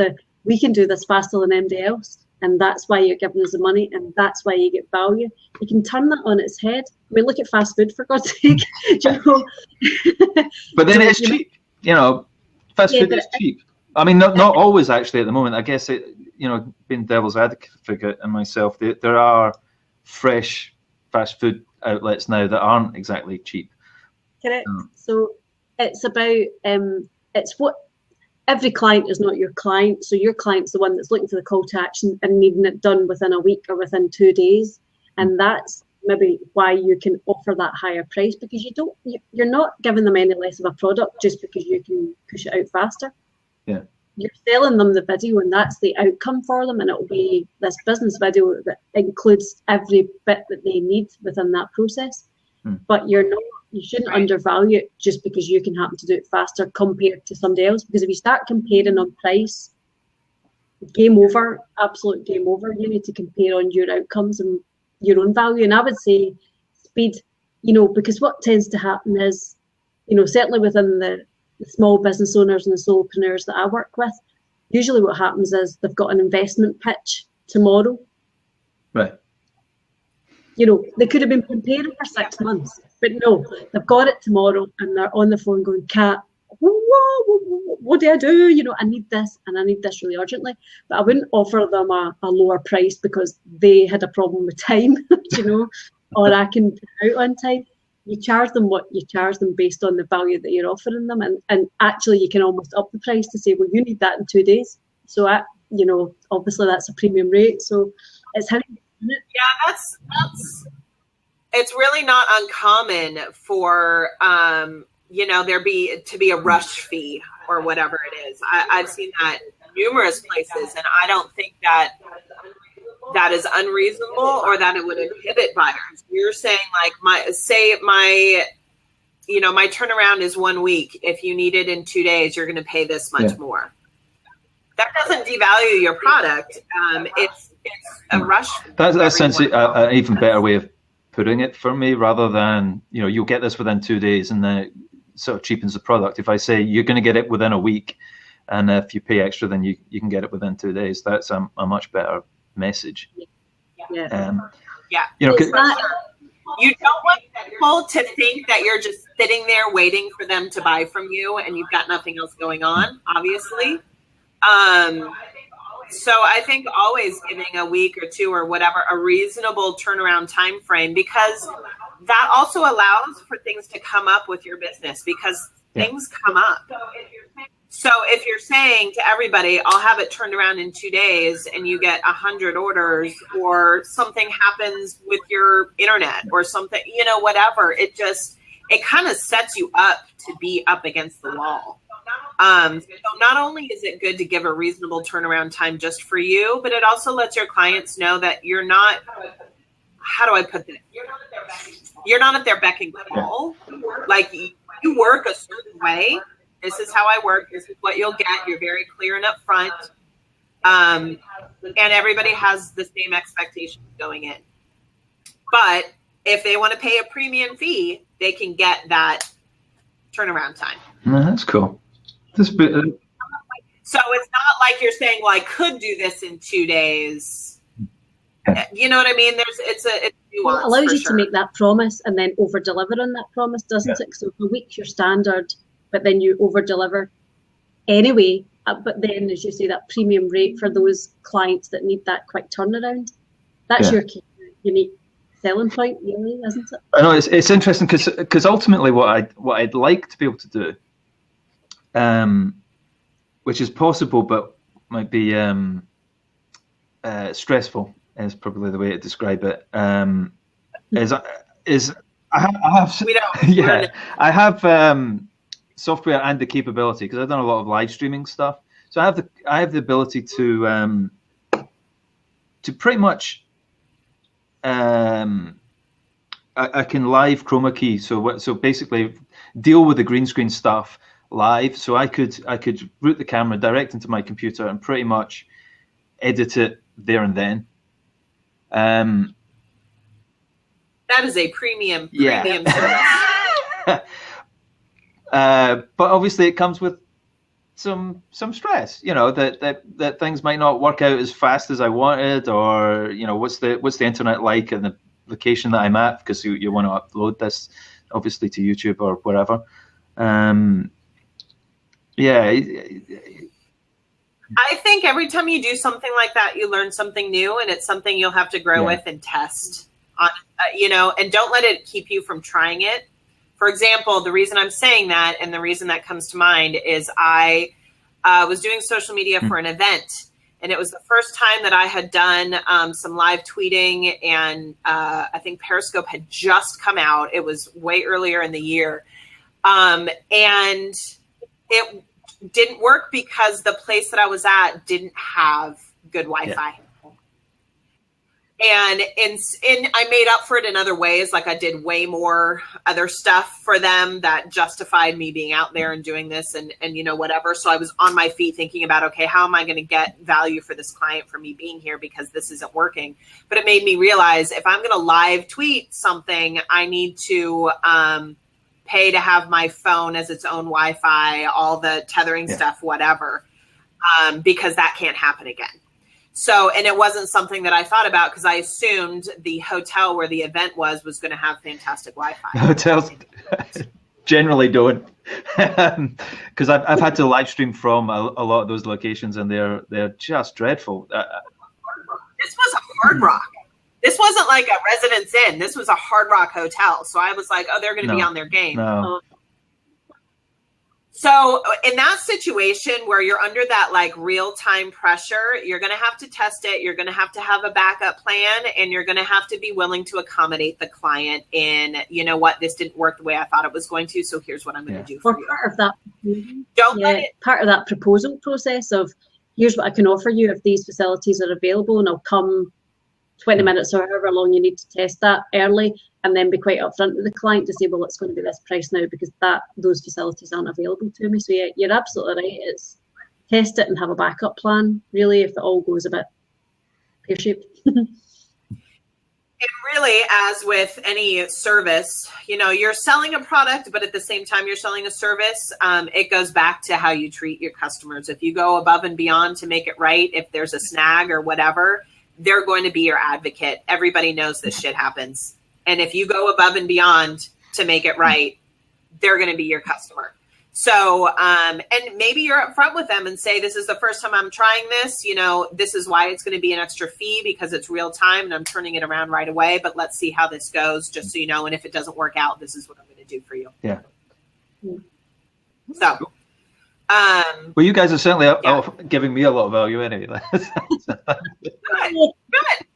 we can do this faster than anybody else. And that's why you're giving us the money, and that's why you get value. You can turn that on its head. I mean, look at fast food, for God's sake. But then it's cheap. Fast food is cheap. I mean, not always actually at the moment. I guess being devil's advocate and myself, there are fresh fast food outlets now that aren't exactly cheap. Correct. So it's about it's what. Every client is not your client, so your client's the one that's looking for the call to action and needing it done within a week or within 2 days, and that's maybe why you can offer that higher price, because you're not giving them any less of a product just because you can push it out faster. Yeah, you're selling them the video, and that's the outcome for them, and it'll be this business video that includes every bit that they need within that process. But you shouldn't undervalue it just because you can happen to do it faster compared to somebody else. Because if you start comparing on price, game over, absolute game over. You need to compare on your outcomes and your own value. And I would say speed, because what tends to happen is, certainly within the small business owners and the solopreneurs that I work with, usually what happens is they've got an investment pitch tomorrow. Right. They could have been preparing for 6 months, but no, they've got it tomorrow and they're on the phone going, Kat, what do I do? I need this and I need this really urgently. But I wouldn't offer them a lower price because they had a problem with time, or I can put it out on time. You charge them what you charge them based on the value that you're offering them. And actually you can almost up the price to say, well, you need that in 2 days. So, obviously that's a premium rate. So it's how you. Yeah, it's really not uncommon for there to be a rush fee or whatever it is. I've seen that numerous places, and I don't think that is unreasonable or that it would inhibit buyers. You're saying my turnaround is 1 week. If you need it in 2 days, you're going to pay this much more. That doesn't devalue your product. It's a rush. That's essentially an even better way of putting it for me, rather than you'll get this within 2 days, and then it sort of cheapens the product. If I say you're going to get it within a week, and if you pay extra, then you can get it within 2 days. That's a much better message. Yeah. You don't want people to think that you're just sitting there waiting for them to buy from you, and you've got nothing else going on. Obviously. So I think always giving a week or two or whatever, a reasonable turnaround time frame, because that also allows for things to come up with your business, because things come up. So if you're saying to everybody, I'll have it turned around in 2 days, and you get 100 orders, or something happens with your internet or something, whatever, it kind of sets you up to be up against the wall. So not only is it good to give a reasonable turnaround time just for you, but it also lets your clients know that you're not, how do I put this? You're not at their beck and call. Like, you work a certain way. This is how I work. This is what you'll get. You're very clear and upfront. And everybody has the same expectations going in. But if they want to pay a premium fee, they can get that turnaround time. That's cool. So it's not like you're saying, well, I could do this in 2 days. You know what I mean? It's a nuance. Well, it allows you to make that promise and then over deliver on that promise, doesn't it? So for weeks you're standard, but then you over deliver anyway. But then, as you say, that premium rate for those clients that need that quick turnaround, that's your key, unique selling point, really, isn't it? I know it's interesting because ultimately what I'd like to be able to do, which is possible but might be stressful, is probably the way to describe it. Is I have software and the capability, because I've done a lot of live streaming stuff. So I have the ability to pretty much I can live chroma key. So basically deal with the green screen stuff live. So I could route the camera direct into my computer and pretty much edit it there and then. That is a premium service. But obviously it comes with some stress, that things might not work out as fast as I wanted, or what's the internet like in the location that I'm at, because you want to upload this obviously to YouTube or whatever. I think every time you do something like that, you learn something new, and it's something you'll have to grow with and test on, and don't let it keep you from trying it. For example, the reason I'm saying that, and the reason that comes to mind, is I was doing social media for an event, and it was the first time that I had done some live tweeting, and I think Periscope had just come out. It was way earlier in the year, and it didn't work because the place that I was at didn't have good Wi-Fi. And I made up for it in other ways. Like I did way more other stuff for them that justified me being out there and doing this and whatever. So I was on my feet thinking about, okay, how am I going to get value for this client for me being here, because this isn't working. But it made me realize if I'm going to live tweet something, I need to pay to have my phone as its own Wi-Fi, all the tethering stuff, whatever, because that can't happen again. So, and it wasn't something that I thought about because I assumed the hotel where the event was going to have fantastic Wi-Fi. Hotels generally don't, because I've had to live stream from a lot of those locations, and they're just dreadful. This was a Hard Rock. This wasn't like a Residence Inn. This was a Hard Rock hotel. So I was like, oh, they're going to be on their game. No. So in that situation where you're under that like real-time pressure, you're going to have to test it. You're going to have a backup plan, and you're going to have to be willing to accommodate the client in, you know what, this didn't work the way I thought it was going to. So here's what I'm going to do for you. Part of that, part of that proposal process of here's what I can offer you if these facilities are available, and I'll come 20 minutes or however long you need to test that early, and then be quite upfront with the client to say, well, it's going to be this price now because those facilities aren't available to me. So yeah, you're absolutely right. It's test it and have a backup plan, really, if it all goes a bit pear-shaped. And really, as with any service, you're selling a product, but at the same time you're selling a service. It goes back to how you treat your customers. If you go above and beyond to make it right, if there's a snag or whatever, they're going to be your advocate. Everybody knows this shit happens. And if you go above and beyond to make it right, they're going to be your customer. So, and maybe you're upfront with them and say, this is the first time I'm trying this. This is why it's going to be an extra fee, because it's real time and I'm turning it around right away. But let's see how this goes, just so you know. And if it doesn't work out, this is what I'm going to do for you. Yeah. So. Well, you guys are certainly giving me a lot of value anyway. Good.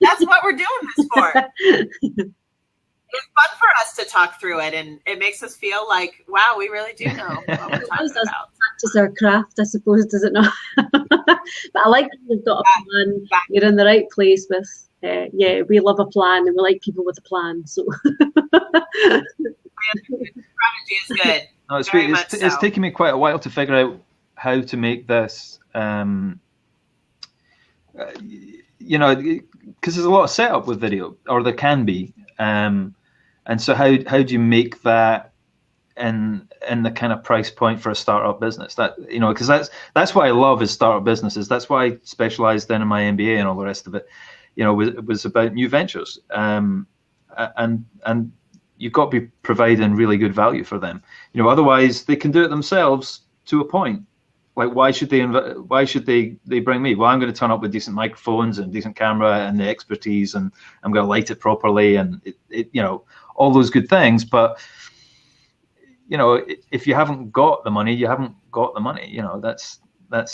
That's what we're doing this for. It's fun for us to talk through it, and it makes us feel like, wow, we really do know what we're talking about. Practice our craft, I suppose, does it not? But I like that you've got a plan. You're in the right place with, we love a plan, and we like people with a plan. So strategy is good. No, it's taken me quite a while to figure out how to make this, because there's a lot of setup with video, or there can be, and so how do you make that in the kind of price point for a startup business? That because that's what I love is startup businesses. That's why I specialized in my MBA and all the rest of it. was about new ventures, and you've got to be providing really good value for them. Otherwise they can do it themselves to a point. Like, why should they bring me? Well, I'm going to turn up with decent microphones and decent camera and the expertise, and I'm going to light it properly, and all those good things. But if you haven't got the money, you haven't got the money. That's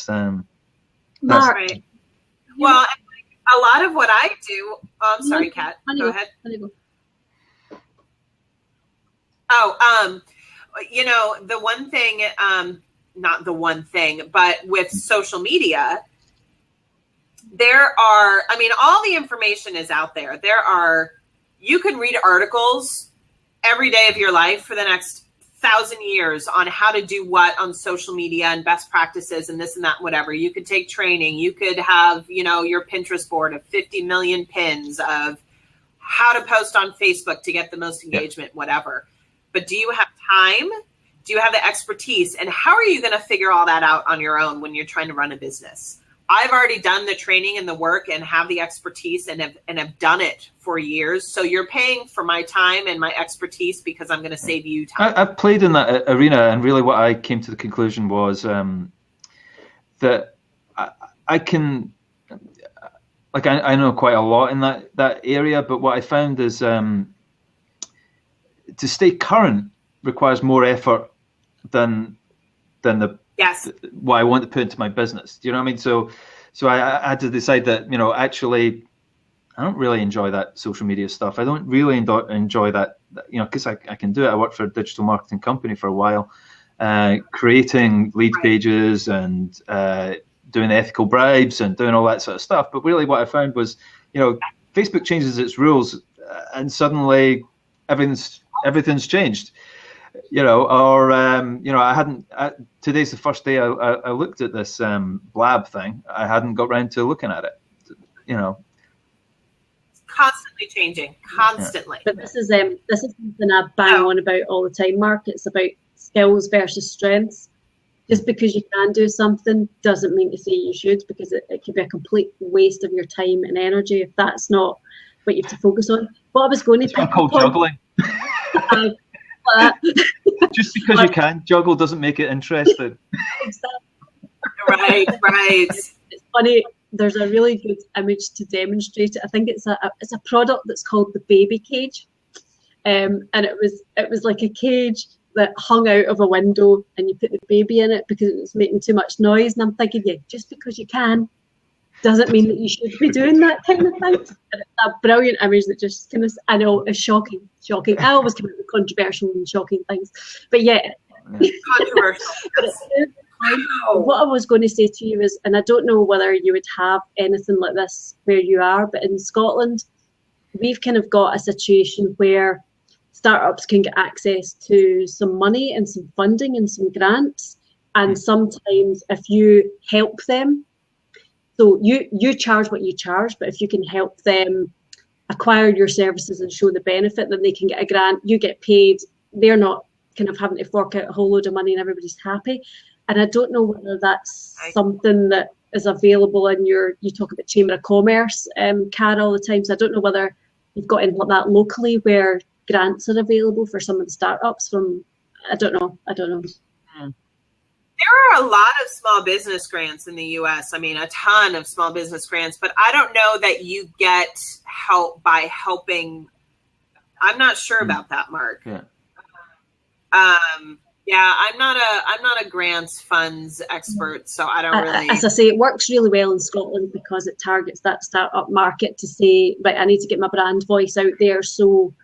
right. Well, a lot of what I do. Oh, I'm sorry, Kat. Go ahead. Oh, the one thing. Not the one thing, but with social media, all the information is out there. You can read articles every day of your life for the next 1,000 years on how to do what on social media and best practices and this and that, whatever. You could take training. You could have, your Pinterest board of 50 million pins of how to post on Facebook to get the most engagement, whatever. But do you have time? Do you have the expertise? And how are you going to figure all that out on your own when you're trying to run a business? I've already done the training and the work and have the expertise and have done it for years. So you're paying for my time and my expertise because I'm going to save you time. I've played in that arena, and really what I came to the conclusion was that I can, I know quite a lot in that area, but what I found is to stay current requires more effort than what I want to put into my business. Do you know what I mean? So I had to decide that, actually, I don't really enjoy that social media stuff. I don't really enjoy that, because I can do it. I worked for a digital marketing company for a while, creating lead pages and doing ethical bribes and doing all that sort of stuff. But really what I found was, Facebook changes its rules and suddenly everything's changed. I hadn't. Today's the first day I looked at this Blab thing. I hadn't got around to looking at it. It's constantly changing, constantly. But this is something I bang on about all the time, Mark. It's about skills versus strengths. Just because you can do something doesn't mean to say you should, because it could be a complete waste of your time and energy if that's not what you have to focus on. What I was going to pick up on, juggling. Just because you can juggle doesn't make it interesting. Exactly. Right. It's funny. There's a really good image to demonstrate it. I think it's a product that's called the baby cage, and it was like a cage that hung out of a window, and you put the baby in it because it was making too much noise. And I'm thinking, just because you can doesn't mean that you should be doing that kind of thing. And it's a brilliant image that just kind of, I know, is shocking. I always come up with controversial and shocking things, but controversial. What I was going to say to you is, and I don't know whether you would have anything like this where you are, but in Scotland, we've kind of got a situation where startups can get access to some money and some funding and some grants, and sometimes if you help them, so you charge what you charge, but if you can help them acquire your services and show the benefit, then they can get a grant, you get paid, they're not kind of having to fork out a whole load of money and everybody's happy. And I don't know whether that's something that is available in you talk about Chamber of Commerce, Cara, all the time, so I don't know whether you've got anything like that locally where grants are available for some of the startups from, I don't know. There are a lot of small business grants in the U.S. I mean, a ton of small business grants, but I don't know that you get help by helping. I'm not sure about that, Mark. Yeah. I'm not a grants funds expert, so I don't really. As I say, it works really well in Scotland because it targets that startup market to say, right, I need to get my brand voice out there. So,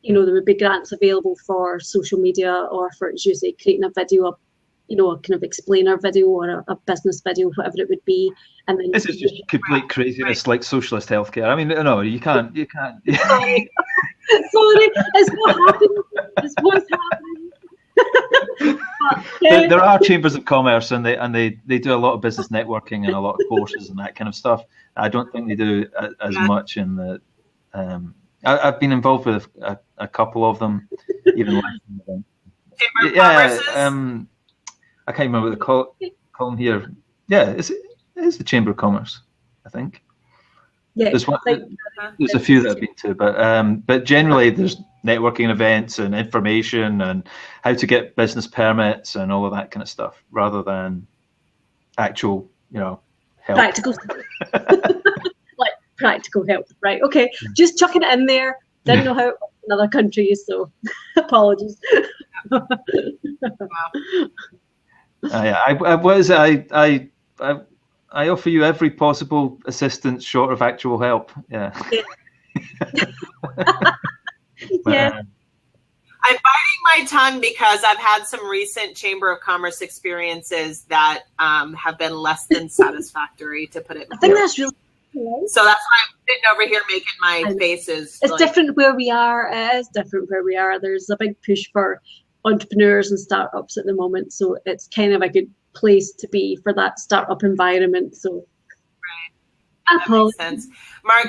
there would be grants available for social media or for, as you say, creating a video, a kind of explainer video or a business video, whatever it would be. And then this is just complete craziness, like socialist healthcare. I mean, no, you can't. Sorry, it's what happened. It's what's happening. There are chambers of commerce, and they do a lot of business networking and a lot of courses and that kind of stuff. I don't think they do as much in the. I've been involved with a couple of them, even less than them. I can't remember what they call them here. Yeah, it's the Chamber of Commerce, I think. Yeah, There's one, like, there's a few that I've been to, but generally there's networking events and information and how to get business permits and all of that kind of stuff, rather than actual, help. practical, like practical help, right? Okay, just chucking it in there. Didn't know how it works in other countries, so apologies. I offer you every possible assistance short of actual help. Yeah. Yeah. I'm biting my tongue because I've had some recent Chamber of Commerce experiences that have been less than satisfactory, to put it I think that's really nice. So that's why I'm sitting over here making my faces. It's different where we are. It is different where we are. There's a big push for entrepreneurs and startups at the moment. So it's kind of a good place to be for that startup environment. So right. That makes sense. Mark,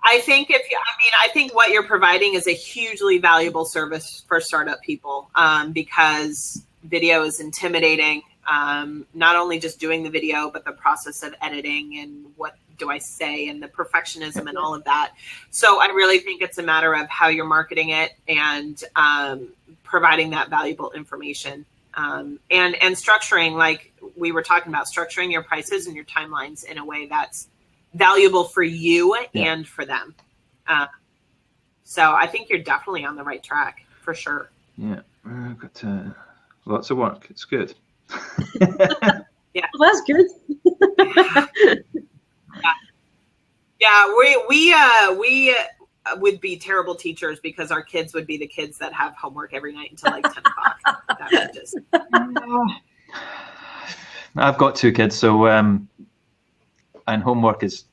I think what you're providing is a hugely valuable service for startup people, because video is intimidating. Not only just doing the video, but the process of editing and what do I say and the perfectionism and all of that. So I really think it's a matter of how you're marketing it and providing that valuable information, and structuring, like we were talking about, structuring your prices and your timelines in a way that's valuable for you and for them. So I think you're definitely on the right track for sure. Yeah, I've got lots of work. It's good. Yeah, well, that's good. Yeah, we would be terrible teachers because our kids would be the kids that have homework every night until like 10 o'clock. That would just... I've got 2 kids, so and homework is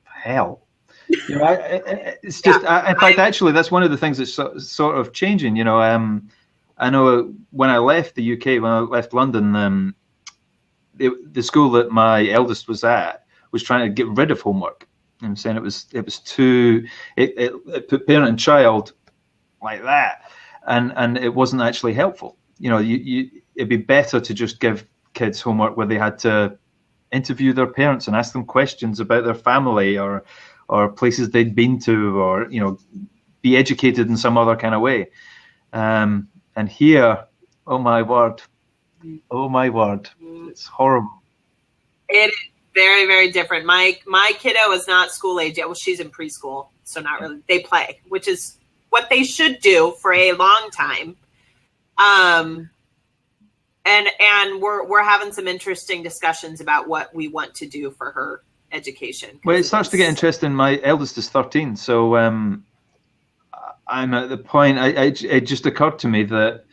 hell. It's just. In fact, actually, that's one of the things that's sort of changing. I know when I left the UK, when I left London, the school that my eldest was at was trying to get rid of homework. I'm saying it was too. It put parent and child like that, and it wasn't actually helpful. It'd be better to just give kids homework where they had to interview their parents and ask them questions about their family or places they'd been to, or be educated in some other kind of way. And here, oh my word, it's horrible. It is very, very different. My kiddo is not school age yet. Well, she's in preschool, so not really. They play, which is what they should do for a long time. And we're having some interesting discussions about what we want to do for her education. Well, it starts to get interesting. My eldest is 13, so I'm at the point. It just occurred to me that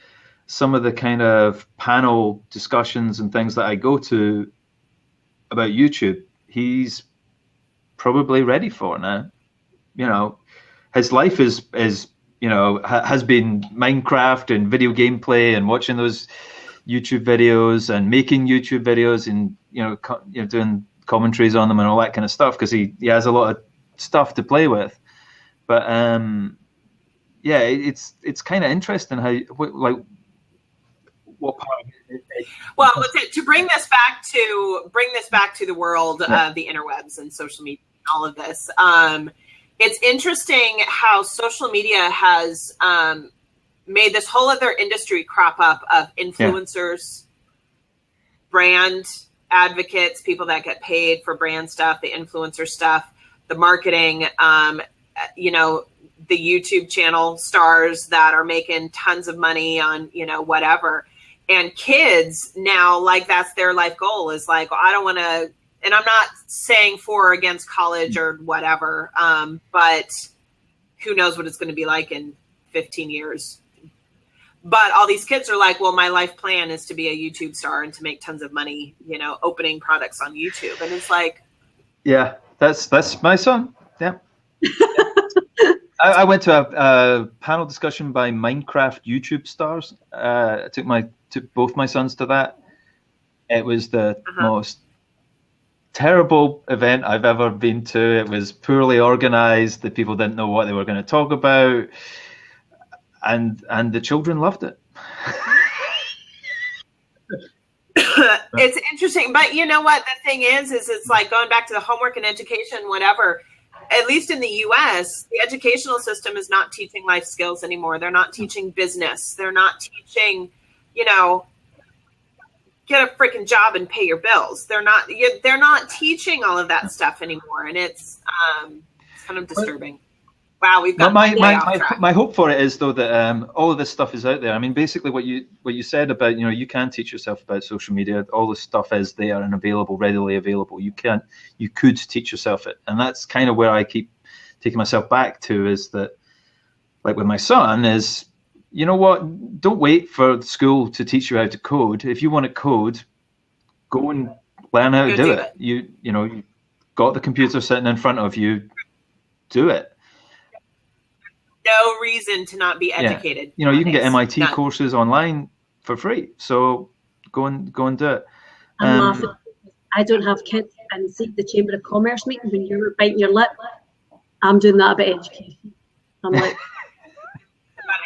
some of the kind of panel discussions and things that I go to about YouTube, he's probably ready for now. His life is has been Minecraft and video gameplay and watching those YouTube videos and making YouTube videos and doing commentaries on them and all that kind of stuff, because he has a lot of stuff to play with. But it's kind of interesting how what part of it. Well, to bring this back to the world of the interwebs and social media and all of this, it's interesting how social media has made this whole other industry crop up of influencers, brand advocates, people that get paid for brand stuff, the influencer stuff, the marketing, the YouTube channel stars that are making tons of money on, whatever. And kids now, like, that's their life goal, is like, well, I don't want to, and I'm not saying for or against college or whatever, but who knows what it's going to be like in 15 years. But all these kids are like, well, my life plan is to be a YouTube star and to make tons of money, opening products on YouTube. And it's like, yeah, that's my son. Yeah. I went to a panel discussion by Minecraft YouTube stars. I took both my sons to that. It was the most terrible event I've ever been to. It was poorly organized. The people didn't know what they were going to talk about. And the children loved it. It's interesting, but you know what the thing is it's like going back to the homework and education, whatever. At least in the US, the educational system is not teaching life skills anymore. They're not teaching business. They're not teaching, get a freaking job and pay your bills. They're not teaching all of that stuff anymore. And it's kind of disturbing. Wow, we've got my hope for it is though that all of this stuff is out there. I mean, basically what you said about you can teach yourself about social media. All this stuff is there and available, readily available. You could teach yourself it, and that's kind of where I keep taking myself back to, is that, like with my son, is what? Don't wait for school to teach you how to code. If you want to code, go and learn how to do it. You got the computer sitting in front of you, do it. No reason to not be educated. Yeah. You can get MIT courses online for free. So go and do it. I'm laughing. I don't have kids, and see the Chamber of Commerce meeting when you're biting your lip. I'm doing that about education. I'm like,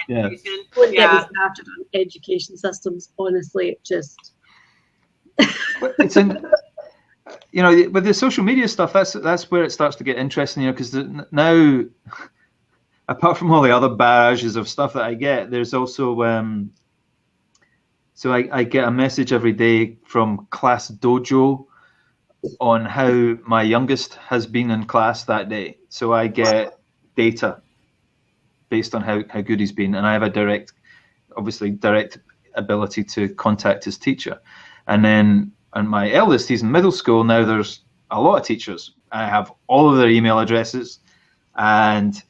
yeah. Don't get me started on education systems. Honestly, it just. It's with the social media stuff. That's where it starts to get interesting. Because now. Apart from all the other barrages of stuff that I get, there's also so I get a message every day from Class Dojo on how my youngest has been in class that day. So I get data based on how good he's been, and I have a direct ability to contact his teacher. And my eldest, he's in middle school now. There's a lot of teachers. I have all of their email addresses, and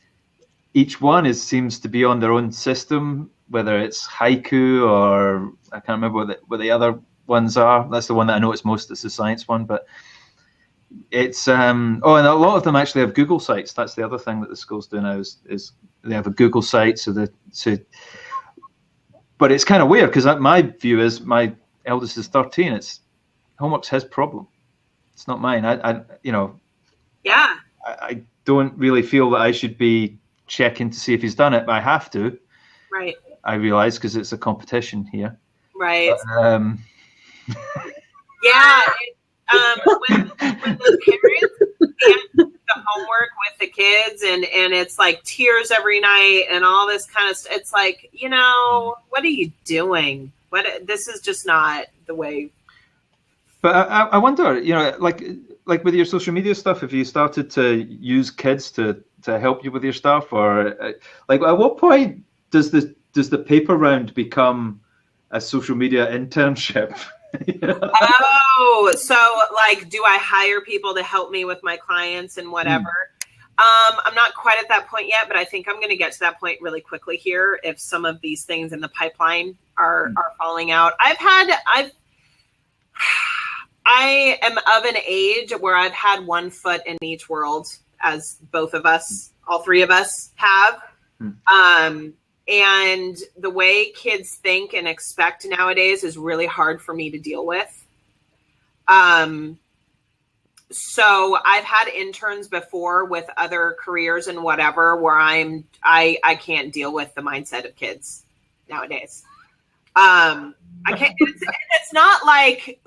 each one seems to be on their own system, whether it's Haiku or I can't remember what the other ones are. That's the one that I know it's most. It's the science one, but it's and a lot of them actually have Google sites. That's the other thing that the schools do now is they have a Google site. But it's kind of weird because my view is my eldest is 13. It's homework's his problem. It's not mine. I don't really feel that I should be checking to see if he's done it, but I have to. Right. I realize because it's a competition here. Right. But, when the parents get the homework with the kids and it's like tears every night and all this kind of stuff, it's like, what are you doing? This is just not the way. But I wonder, like with your social media stuff, if you started to use kids to help you with your stuff, or like at what point does the paper round become a social media internship? Oh, so like, do I hire people to help me with my clients and whatever? I'm not quite at that point yet, but I think I'm going to get to that point really quickly here if some of these things in the pipeline are falling out. I am of an age where I've had one foot in each world, as both of us, all three of us have. And the way kids think and expect nowadays is really hard for me to deal with. So I've had interns before with other careers and whatever, where I can't deal with the mindset of kids nowadays. I can't, it's not like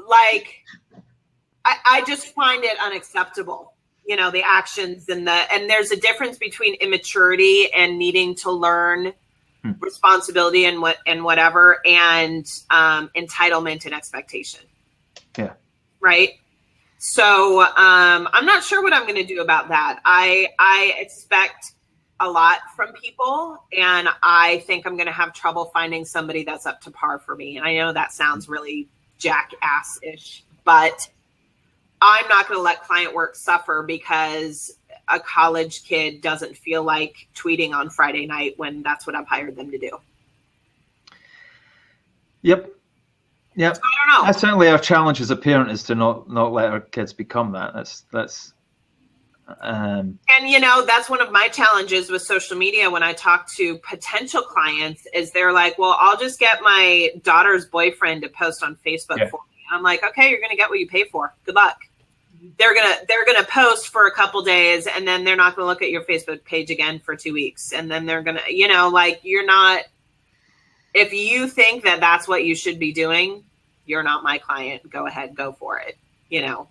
I just find it unacceptable, the actions and there's a difference between immaturity and needing to learn responsibility and whatever, and entitlement and expectation. Yeah. Right. So I'm not sure what I'm going to do about that. I expect a lot from people, and I think I'm going to have trouble finding somebody that's up to par for me. And I know that sounds really jackass-ish, but I'm not going to let client work suffer because a college kid doesn't feel like tweeting on Friday night when that's what I've hired them to do. Yep. So I don't know. That's certainly our challenge as a parent, is to not let our kids become that. That's and that's one of my challenges with social media when I talk to potential clients, is they're like, well, I'll just get my daughter's boyfriend to post on Facebook for me. I'm like, okay, you're going to get what you pay for. Good luck. They're gonna post for a couple days, and then they're not gonna look at your Facebook page again for 2 weeks, and then they're gonna, you're not. If you think that that's what you should be doing, you're not my client. Go ahead, go for it. You know,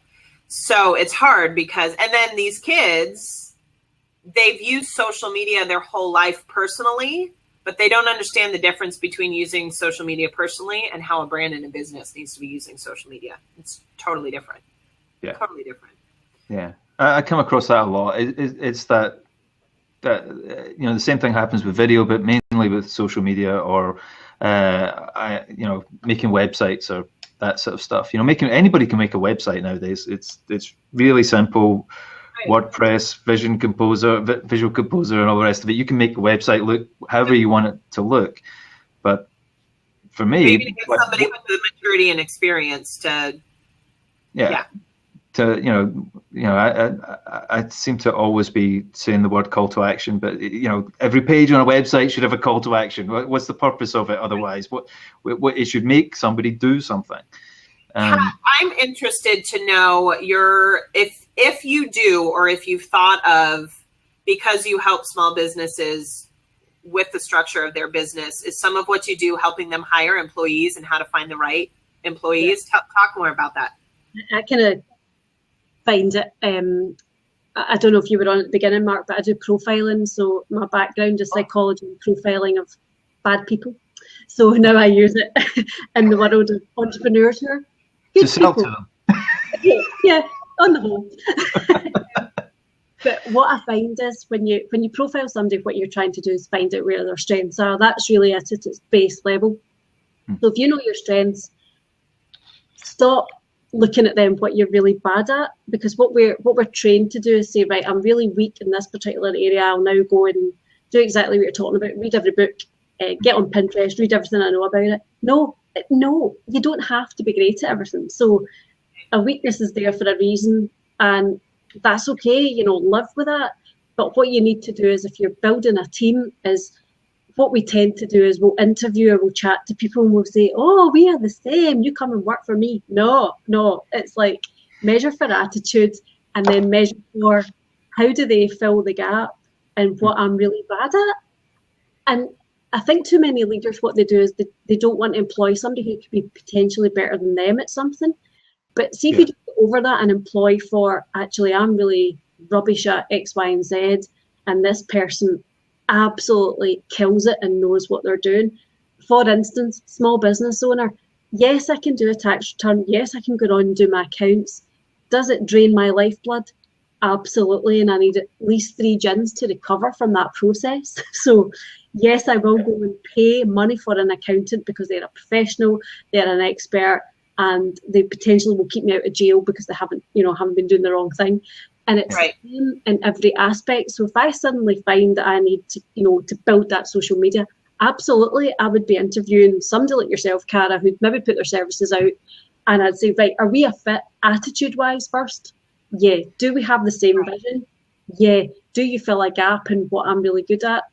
so it's hard because, and then these kids, they've used social media their whole life personally, but they don't understand the difference between using social media personally and how a brand and a business needs to be using social media. It's totally different. Yeah. Totally different. Yeah. I come across that a lot. It's that you know, the same thing happens with video, but mainly with social media, or you know, making websites or that sort of stuff. You know, anybody can make a website nowadays. It's really simple. Right. WordPress, Visual Composer, and all the rest of it. You can make a website look however you want it to look. But for me, maybe to get somebody with the maturity and experience to, yeah. To I seem to always be saying the word call to action, but you know, every page on a website should have a call to action. What's the purpose of it otherwise? What it should make somebody do something. I'm interested to know if you do, or if you've thought of, because you help small businesses with the structure of their business, is some of what you do helping them hire employees and how to find the right employees? Yeah. Talk more about that. I kind of find it, I don't know if you were on at the beginning, Mark, but I do profiling. So my background is psychology and profiling of bad people. So now I use it in the world of entrepreneurs here. Good to sell to them. Yeah, on the whole. But what I find is when you profile somebody, what you're trying to do is find out where their strengths are. That's really at its base level. So if you know your strengths, stop looking at them what you're really bad at, because what we're trained to do is say, right, I'm really weak in this particular area. I'll now go and do exactly what you're talking about. Read every book, get on Pinterest, read everything I know about it. No, you don't have to be great at everything. So a weakness is there for a reason, and that's okay, you know, live with that. But what you need to do is, if you're building a team, is what we tend to do is we'll interview or we'll chat to people and we'll say, oh, we are the same, you come and work for me. No, it's like measure for attitude and then measure for how do they fill the gap and what I'm really bad at. And I think too many leaders, what they do is they don't want to employ somebody who could be potentially better than them at something. But see if you get over that and employ for, actually, I'm really rubbish at X, Y, and Z, and this person absolutely kills it and knows what they're doing. For instance, small business owner, yes, I can do a tax return. Yes, I can go on and do my accounts. Does it drain my lifeblood? Absolutely, and I need at least 3 gins to recover from that process. So yes, I will go and pay money for an accountant because they're a professional, they're an expert, and they potentially will keep me out of jail because they haven't been doing the wrong thing. And it's right in every aspect. So if I suddenly find that I need to, to build that social media, absolutely, I would be interviewing somebody like yourself, Cara, who'd maybe put their services out, and I'd say, right, are we a fit attitude-wise first? Yeah. Do we have the same vision? Yeah. Do you fill a gap in what I'm really good at,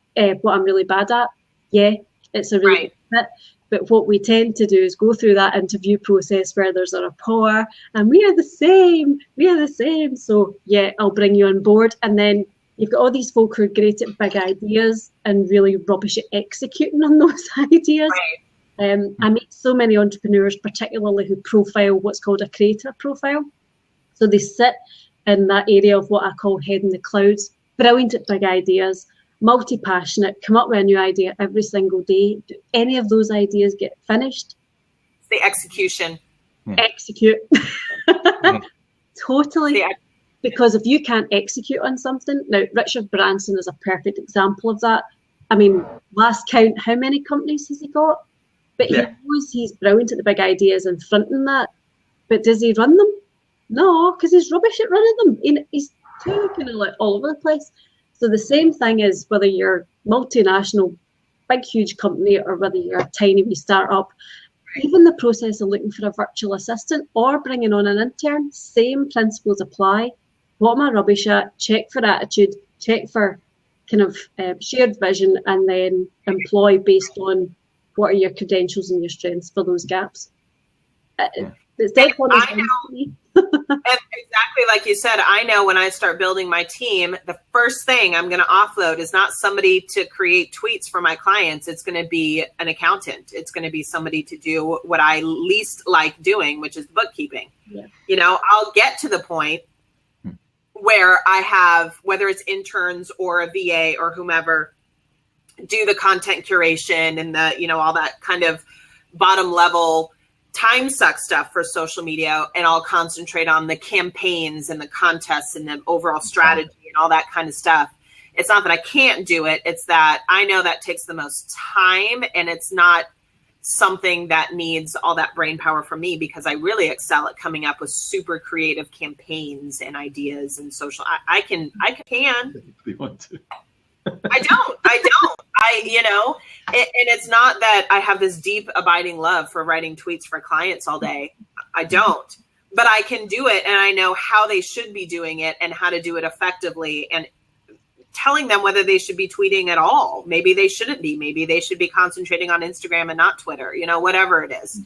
what I'm really bad at? Yeah. It's a really good fit. But what we tend to do is go through that interview process where there's a rapport and we are the same. So yeah, I'll bring you on board. And then you've got all these folk who are great at big ideas and really rubbish at executing on those ideas. Right. I meet so many entrepreneurs, particularly who profile what's called a creator profile. So they sit in that area of what I call head in the clouds, brilliant at big ideas, multi-passionate, come up with a new idea every single day. Do any of those ideas get finished? It's the execution. Execute. Totally. Because if you can't execute on something, now Richard Branson is a perfect example of that. I mean, last count, how many companies has he got? But he knows he's brilliant at the big ideas and fronting that. But does he run them? No, because he's rubbish at running them. He's too kind of like all over the place. So the same thing is whether you're multinational, big, huge company, or whether you're a tiny wee startup, even the process of looking for a virtual assistant or bringing on an intern, same principles apply. What am I rubbish at? Check for attitude, check for kind of shared vision, and then employ based on what are your credentials and your strengths for those gaps. It's definitely I know, and exactly like you said, I know when I start building my team, the first thing I'm going to offload is not somebody to create tweets for my clients. It's going to be an accountant. It's going to be somebody to do what I least like doing, which is bookkeeping. Yeah. You know, I'll get to the point where I have, whether it's interns or a VA or whomever, do the content curation and the, you know, all that kind of bottom level time suck stuff for social media. And I'll concentrate on the campaigns and the contests and the overall strategy and all that kind of stuff. It's not that I can't do it. It's that I know that takes the most time, and it's not something that needs all that brain power from me, because I really excel at coming up with super creative campaigns and ideas and social. I can. They want to. I don't, you know, and it's not that I have this deep abiding love for writing tweets for clients all day. I don't, but I can do it. And I know how they should be doing it and how to do it effectively, and telling them whether they should be tweeting at all. Maybe they shouldn't be, maybe they should be concentrating on Instagram and not Twitter, you know, whatever it is.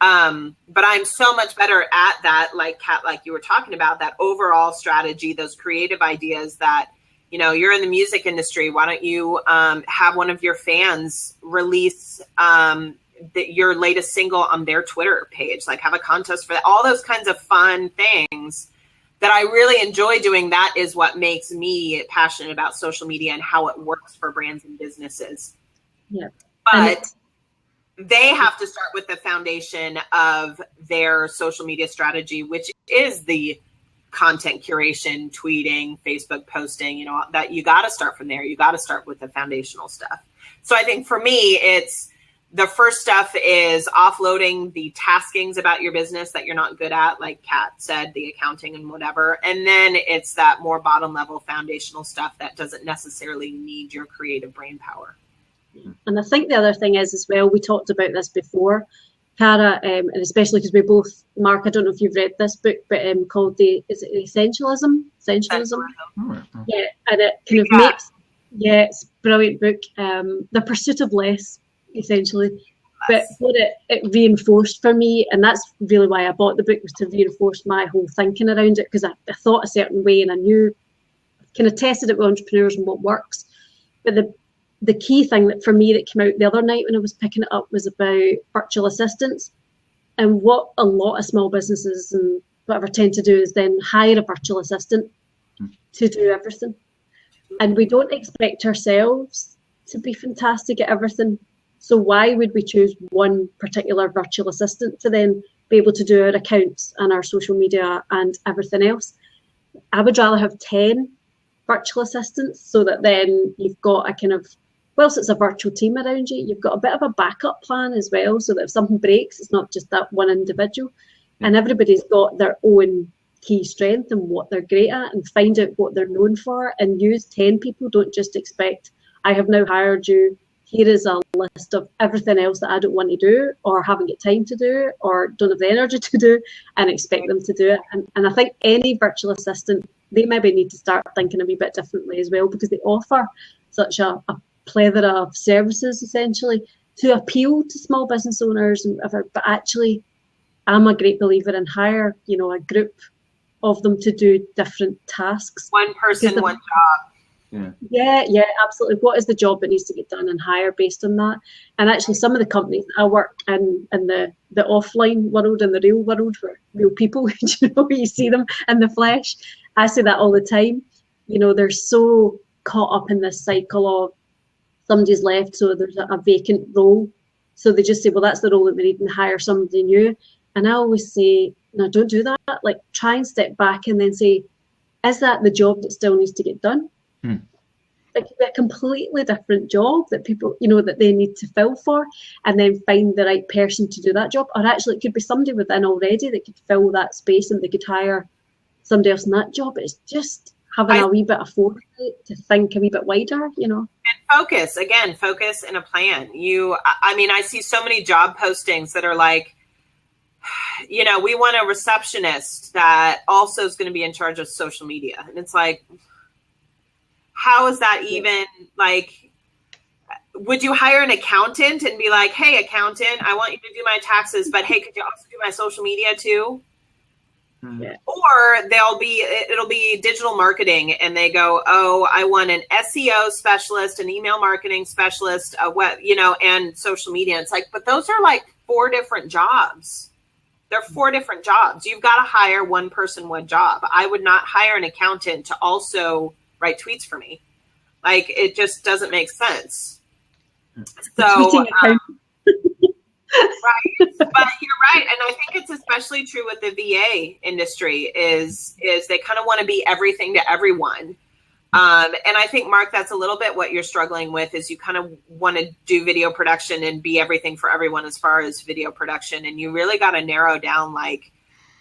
But I'm so much better at that, like Kat, like you were talking about, that overall strategy, those creative ideas that, you know, you're in the music industry. Why don't you have one of your fans release your latest single on their Twitter page? Like, have a contest for that. All those kinds of fun things that I really enjoy doing. That is what makes me passionate about social media and how it works for brands and businesses. Yeah. But they have to start with the foundation of their social media strategy, which is the content curation, tweeting, Facebook posting, you know, that you got to start from there. You got to start with the foundational stuff. So I think for me, it's the first stuff is offloading the taskings about your business that you're not good at, like Kat said, the accounting and whatever. And then it's that more bottom level foundational stuff that doesn't necessarily need your creative brain power. And I think the other thing is as well, we talked about this before, Cara, and especially because we both, Mark, I don't know if you've read this book, but called is it Essentialism? Essentialism. Yeah, and it kind of makes, yeah, it's a brilliant book. The Pursuit of Less, essentially. But what it reinforced for me, and that's really why I bought the book, was to reinforce my whole thinking around it, because I thought a certain way and I knew, kind of tested it with entrepreneurs and what works. But the key thing that for me that came out the other night when I was picking it up was about virtual assistants. And what a lot of small businesses and whatever tend to do is then hire a virtual assistant to do everything. And we don't expect ourselves to be fantastic at everything. So why would we choose one particular virtual assistant to then be able to do our accounts and our social media and everything else? I would rather have 10 virtual assistants, so that then you've got a kind of, whilst it's a virtual team around you, you've got a bit of a backup plan as well, so that if something breaks, it's not just that one individual. And everybody's got their own key strength and what they're great at, and find out what they're known for and use 10 people. Don't just expect, I have now hired you, here is a list of everything else that I don't want to do or haven't got time to do or don't have the energy to do, and expect them to do it. And I think any virtual assistant, they maybe need to start thinking a wee bit differently as well, because they offer such a plethora of services essentially to appeal to small business owners and whatever. But actually, I'm a great believer in hire, you know, a group of them to do different tasks. One person, one job. Yeah, absolutely. What is the job that needs to get done, and hire based on that? And actually, some of the companies I work in the offline world and the real world, where real people, you know, you see them in the flesh. I say that all the time. You know, they're so caught up in this cycle of somebody's left, so there's a vacant role. So they just say, well, that's the role that we need, and hire somebody new. And I always say, no, don't do that. Like, try and step back and then say, is that the job that still needs to get done? It could be a completely different job that people, you know, that they need to fill for, and then find the right person to do that job. Or actually, it could be somebody within already that could fill that space, and they could hire somebody else in that job. It's just having a wee bit of foresight to think a wee bit wider, you know. And focus and a plan. I mean, I see so many job postings that are like, you know, we want a receptionist that also is going to be in charge of social media. And it's like, how is that even, like, would you hire an accountant and be like, hey, accountant, I want you to do my taxes, but hey, could you also do my social media too? Yeah. Or it'll be digital marketing, and they go, oh, I want an SEO specialist, an email marketing specialist, and social media. It's like, but those are like 4 different jobs. They're 4 different jobs. You've got to hire one person, one job. I would not hire an accountant to also write tweets for me. Like, it just doesn't make sense. So, right. But you're right. And I think it's especially true with the VA industry is they kind of want to be everything to everyone. And I think, Mark, that's a little bit what you're struggling with is you kind of want to do video production and be everything for everyone as far as video production. And you really got to narrow down like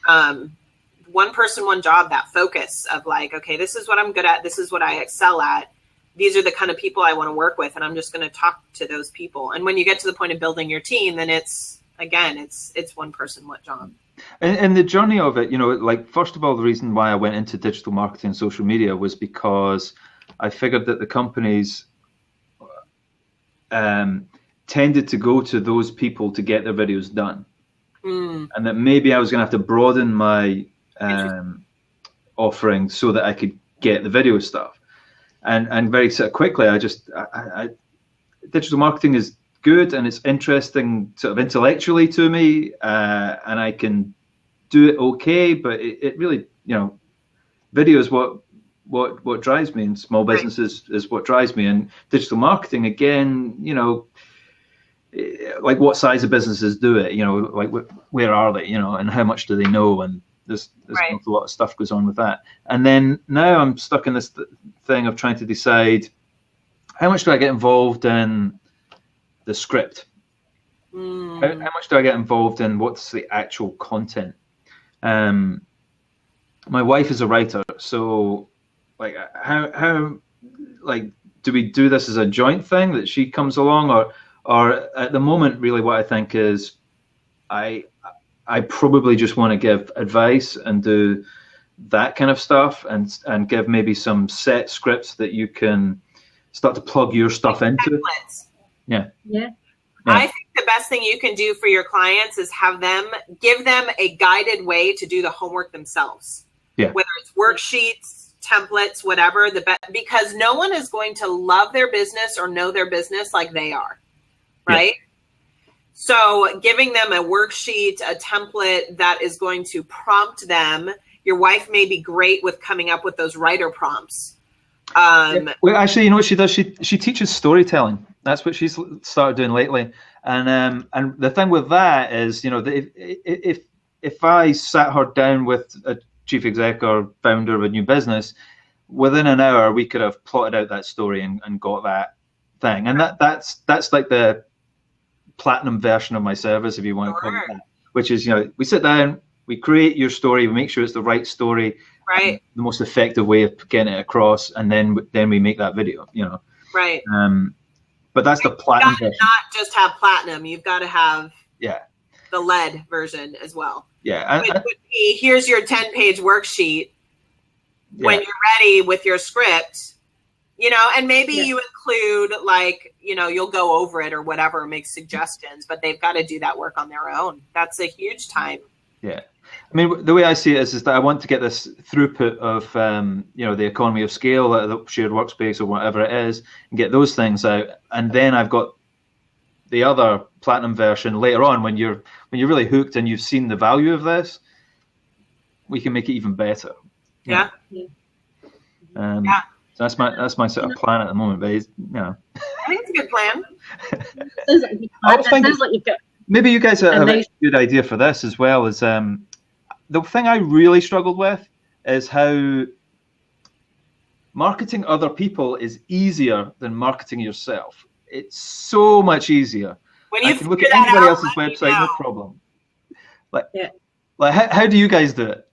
one person, one job, that focus of like, okay, this is what I'm good at. This is what I excel at. These are the kind of people I want to work with. And I'm just going to talk to those people. And when you get to the point of building your team, then it's one person, one job. And the journey of it, like, first of all, the reason why I went into digital marketing and social media was because I figured that the companies tended to go to those people to get their videos done. And that maybe I was going to have to broaden my offering so that I could get the video stuff. And very sort of quickly, digital marketing is good and it's interesting sort of intellectually to me, and I can do it okay, but it really, video is what drives me, and small businesses is what drives me, and digital marketing again, like what size of businesses do it, like where are they, and how much do they know, and there's right. a lot of stuff goes on with that. And then now I'm stuck in this thing of trying to decide how much do I get involved in the script? How much do I get involved in what's the actual content? My wife is a writer, so like how like do we do this as a joint thing that she comes along, or at the moment really what I think is I probably just want to give advice and do that kind of stuff and give maybe some set scripts that you can start to plug your stuff into. Templates. Yeah. I think the best thing you can do for your clients is give them a guided way to do the homework themselves. Yeah. Whether it's worksheets, templates, whatever, because no one is going to love their business or know their business like they are. Right? Yeah. So giving them a worksheet, a template that is going to prompt them. Your wife may be great with coming up with those writer prompts. Well, actually, you know what she does? She teaches storytelling. That's what she's started doing lately. And the thing with that is, if I sat her down with a chief exec or founder of a new business, within an hour we could have plotted out that story and got that thing. And that's like the platinum version of my service, if you want to call it that. Which is, we sit down, we create your story, we make sure it's the right story, right? The most effective way of getting it across, and then we make that video, Right. But that's the platinum version. Not just have platinum, you've got to have the lead version as well. Yeah. It would be, here's your 10-page worksheet when you're ready with your script, and maybe you include like, you'll go over it or whatever, make suggestions, but they've got to do that work on their own. That's a huge time. Yeah. I mean, the way I see it is that I want to get this throughput of, the economy of scale, the shared workspace or whatever it is, and get those things out. And then I've got the other platinum version later on when you're really hooked and you've seen the value of this, we can make it even better. Yeah. So that's my sort of plan at the moment, but I think it's a good plan. I was thinking, maybe you guys have a good idea for this as well. Is the thing I really struggled with is how marketing other people is easier than marketing yourself. It's so much easier. When you can look at anybody else's website, no problem. Like how do you guys do it?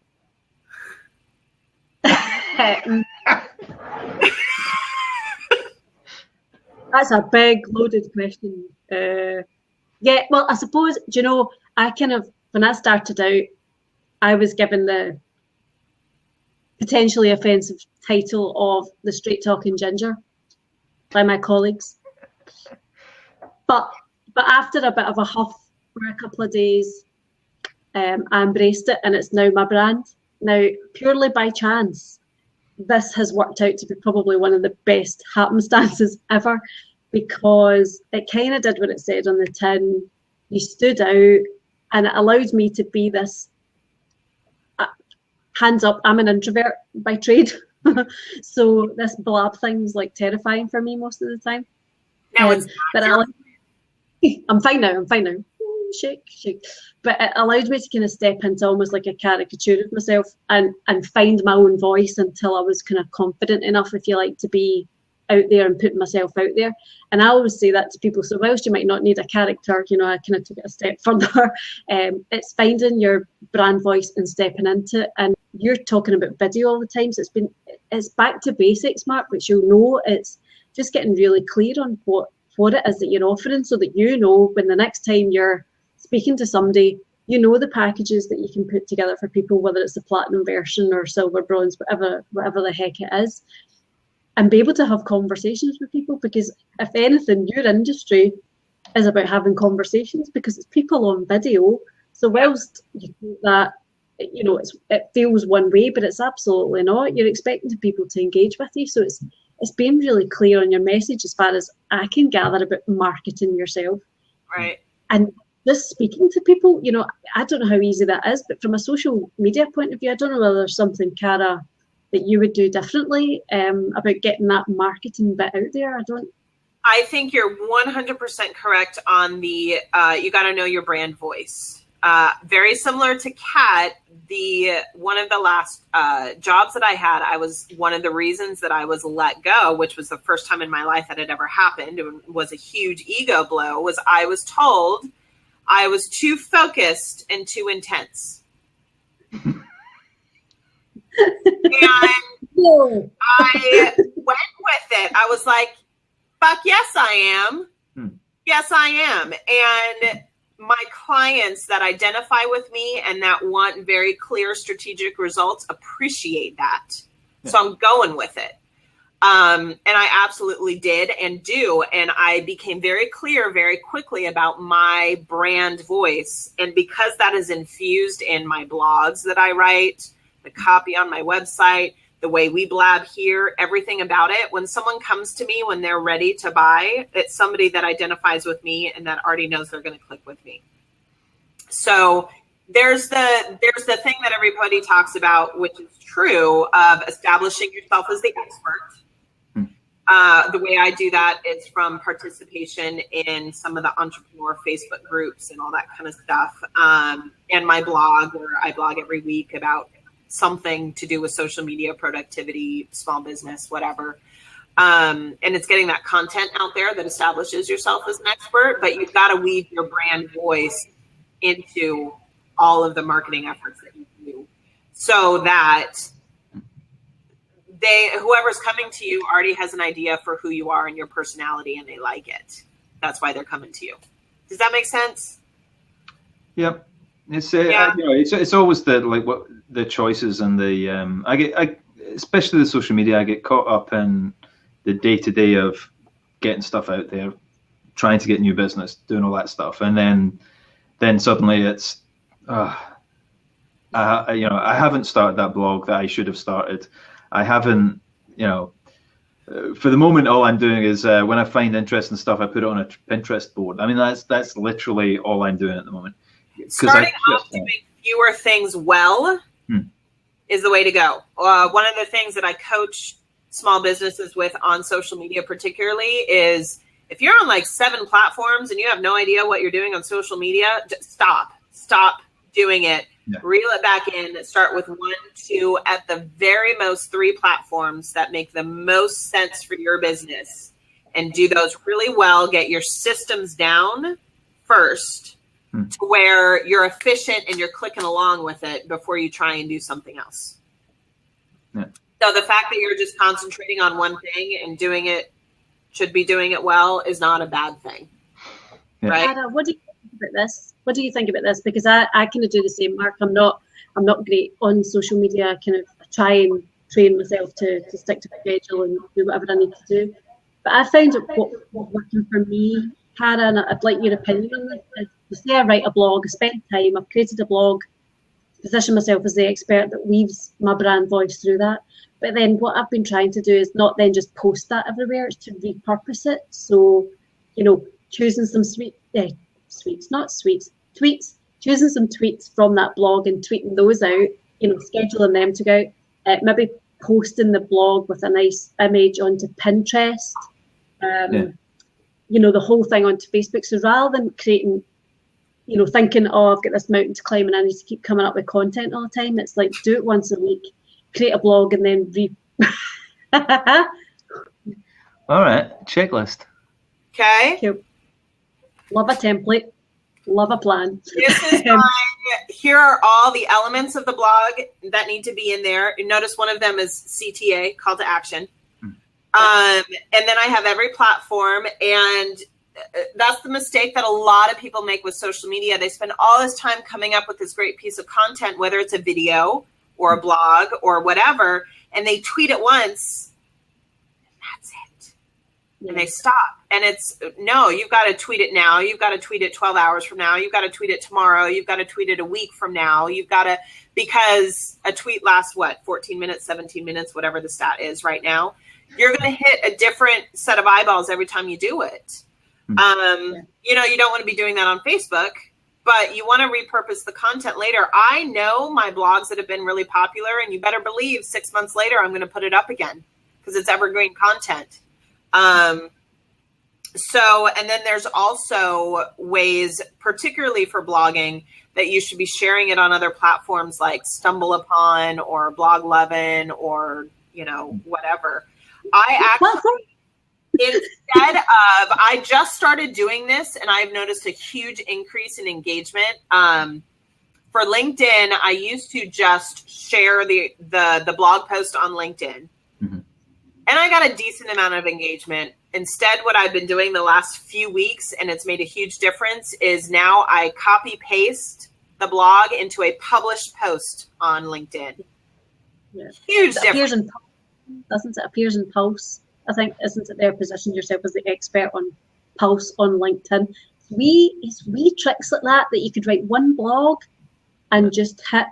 That's a big, loaded question. Well, I suppose, I when I started out, I was given the potentially offensive title of the straight talking ginger by my colleagues. But after a bit of a huff for a couple of days, I embraced it, and it's now my brand. Now, purely by chance, this has worked out to be probably one of the best happenstances ever, because it kind of did what it said on the tin. You stood out, and it allowed me to be this, hands up, I'm an introvert by trade. So this Blab thing was like terrifying for me most of the time. Now it's but I'm fine now. Shake. But it allowed me to kind of step into almost like a caricature of myself and find my own voice until I was kind of confident enough, if you like, to be out there and putting myself out there. And I always say that to people. So whilst you might not need a character, you know, I kind of took it a step further. It's finding your brand voice and stepping into it. And you're talking about video all the time. So it's back to basics, Mark, which you'll know. It's just getting really clear on what it is that you're offering, so that you know when the next time you're speaking to somebody, you know the packages that you can put together for people, whether it's the platinum version or silver, bronze, whatever the heck it is, and be able to have conversations with people. Because if anything, your industry is about having conversations, because it's people on video. So whilst you think that, you know, it feels one way, but it's absolutely not. You're expecting people to engage with you. So it's being really clear on your message as far as I can gather about marketing yourself. Right. And just speaking to people, you know, I don't know how easy that is, but from a social media point of view, I don't know whether there's something, Cara, that you would do differently about getting that marketing bit out there. I think you're 100% correct on the, you got to know your brand voice. Very similar to Kat, one of the last jobs that I had, one of the reasons that I was let go, which was the first time in my life that had ever happened, it was a huge ego blow, was I was told I was too focused and too intense. And I went with it. I was like, fuck yes, I am. Yes, I am. And my clients that identify with me and that want very clear strategic results appreciate that. Yeah. So I'm going with it. And I absolutely did and do. And I became very clear very quickly about my brand voice. And because that is infused in my blogs that I write, the copy on my website, the way we blab here, everything about it. When someone comes to me, when they're ready to buy, it's somebody that identifies with me and that already knows they're going to click with me. So there's the thing that everybody talks about, which is true, of establishing yourself as the expert. The way I do that is from participation in some of the entrepreneur Facebook groups and all that kind of stuff. And my blog, where I blog every week about something to do with social media, productivity, small business, whatever. And it's getting that content out there that establishes yourself as an expert, but you've got to weave your brand voice into all of the marketing efforts that you do, so that whoever's coming to you already has an idea for who you are and your personality, and they like it. That's why they're coming to you. Does that make sense? Yep. It's it's always the choices and the I especially the social media. I get caught up in the day-to-day of getting stuff out there, trying to get new business, doing all that stuff, and then suddenly it's I haven't started that blog that I should have started. I haven't, for the moment, all I'm doing is when I find interesting stuff, I put it on a Pinterest board. I mean, that's literally all I'm doing at the moment. Starting off doing fewer things well is the way to go. One of the things that I coach small businesses with on social media particularly is, if you're on like 7 platforms and you have no idea what you're doing on social media, just stop doing it. Yeah. Reel it back in, start with 1, 2, at the very most 3 platforms that make the most sense for your business, and do those really well. Get your systems down first to where you're efficient and you're clicking along with it before you try and do something else. Yeah. So the fact that you're just concentrating on one thing and doing it well is not a bad thing. Yeah. Right? Anna, what do you think about this? Because I kind of do the same, Mark. I'm not great on social media. I kind of try and train myself to stick to my schedule and do whatever I need to do. But I found that what's working for me Cara, and I'd like your opinion on this. You say I write a blog, I spend time, I've created a blog, position myself as the expert that weaves my brand voice through that. But then what I've been trying to do is not then just post that everywhere, it's to repurpose it. So, choosing some tweets, choosing some tweets from that blog and tweeting those out, scheduling them to go out, maybe posting the blog with a nice image onto Pinterest, the whole thing onto Facebook. So rather than creating, thinking, I've got this mountain to climb and I need to keep coming up with content all the time, it's like, do it once a week, create a blog and then All right, checklist. Okay. Cute. Love a template. Love a plan. This is here are all the elements of the blog that need to be in there. You notice one of them is CTA, call to action. And then I have every platform, and that's the mistake that a lot of people make with social media. They spend all this time coming up with this great piece of content, whether it's a video or a blog or whatever, and they tweet it once. That's it. Yeah. And they stop. And it's, no, you've got to tweet it now. You've got to tweet it 12 hours from now. You've got to tweet it tomorrow. You've got to tweet it a week from now. You've got to, because a tweet lasts 14 minutes, 17 minutes, whatever the stat is right now. You're going to hit a different set of eyeballs every time you do it. You don't want to be doing that on Facebook, but you want to repurpose the content later. I know my blogs that have been really popular, and you better believe 6 months later, I'm going to put it up again because it's evergreen content. And then there's also ways, particularly for blogging, that you should be sharing it on other platforms like Stumble Upon or Bloglovin or, whatever. I just started doing this, and I've noticed a huge increase in engagement. For LinkedIn, I used to just share the blog post on LinkedIn. Mm-hmm. And I got a decent amount of engagement. Instead, what I've been doing the last few weeks, and it's made a huge difference, is now I copy paste the blog into a published post on LinkedIn. Yeah. Huge difference. Doesn't it appears in Pulse? I think, isn't it there, position yourself as the expert on Pulse on LinkedIn? It's wee tricks like that you could write one blog and just hit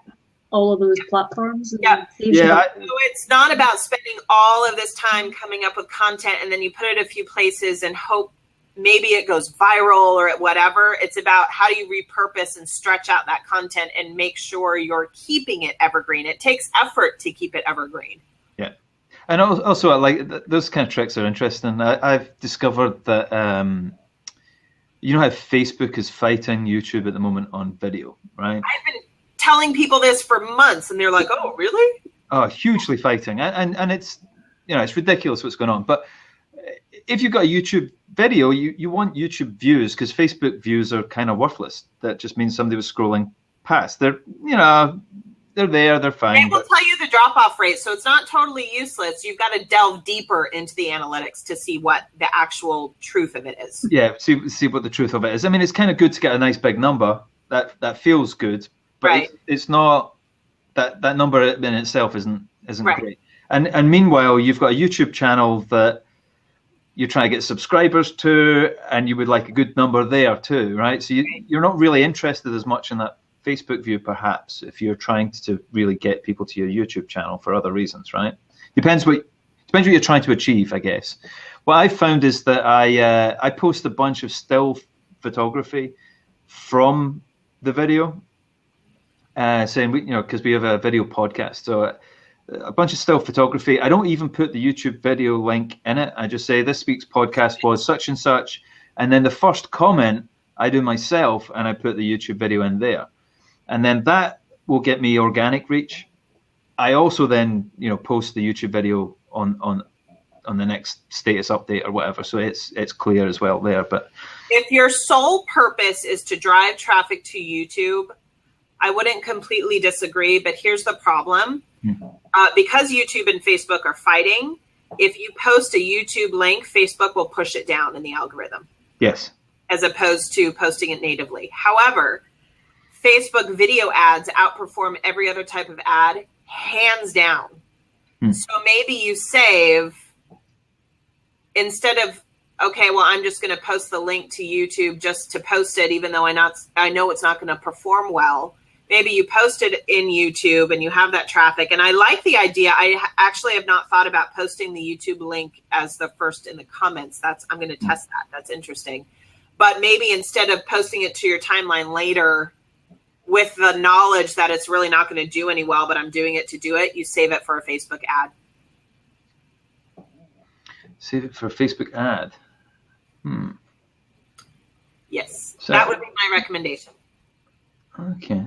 all of those platforms. So it's not about spending all of this time coming up with content and then you put it a few places and hope maybe it goes viral or whatever. It's about how do you repurpose and stretch out that content and make sure you're keeping it evergreen. It takes effort to keep it evergreen. Yeah. And also, I like those kind of tricks are interesting. I've discovered that, how Facebook is fighting YouTube at the moment on video, right? I've been telling people this for months, and they're like, "Oh, really?" Oh, hugely fighting, and it's it's ridiculous what's going on. But if you've got a YouTube video, you want YouTube views because Facebook views are kind of worthless. That just means somebody was scrolling past. They're there, they're fine. They will tell you the drop-off rate, so it's not totally useless. You've got to delve deeper into the analytics to see what the actual truth of it is. Yeah, see what the truth of it is. I mean, it's kind of good to get a nice big number. That feels good, but right. it's not that number in itself isn't right. great. And meanwhile, you've got a YouTube channel that you're trying to get subscribers to, and you would like a good number there too, right? So you're not really interested as much in that Facebook view, perhaps, if you're trying to really get people to your YouTube channel for other reasons, right? Depends what you're trying to achieve, I guess. What I've found is that I post a bunch of still photography from the video, saying because we have a video podcast, so a bunch of still photography. I don't even put the YouTube video link in it. I just say this week's podcast was such and such, and then the first comment I do myself, and I put the YouTube video in there. And then that will get me organic reach. I also then, post the YouTube video on the next status update or whatever, so it's clear as well there. But if your sole purpose is to drive traffic to YouTube, I wouldn't completely disagree. But here's the problem: because YouTube and Facebook are fighting, if you post a YouTube link, Facebook will push it down in the algorithm. Yes. As opposed to posting it natively. However, Facebook video ads outperform every other type of ad, hands down. So maybe you save, instead of okay, well, I'm just going to post the link to YouTube just to post it, even though I know it's not going to perform well. Maybe you post it in YouTube and you have that traffic. And I like the idea. I actually have not thought about posting the YouTube link as the first in the comments. I'm going to test that. That's interesting. But maybe instead of posting it to your timeline later with the knowledge that it's really not going to do any well, but I'm doing it to do it, you save it for a Facebook ad. Save it for a Facebook ad. Yes, so that would be my recommendation. Okay.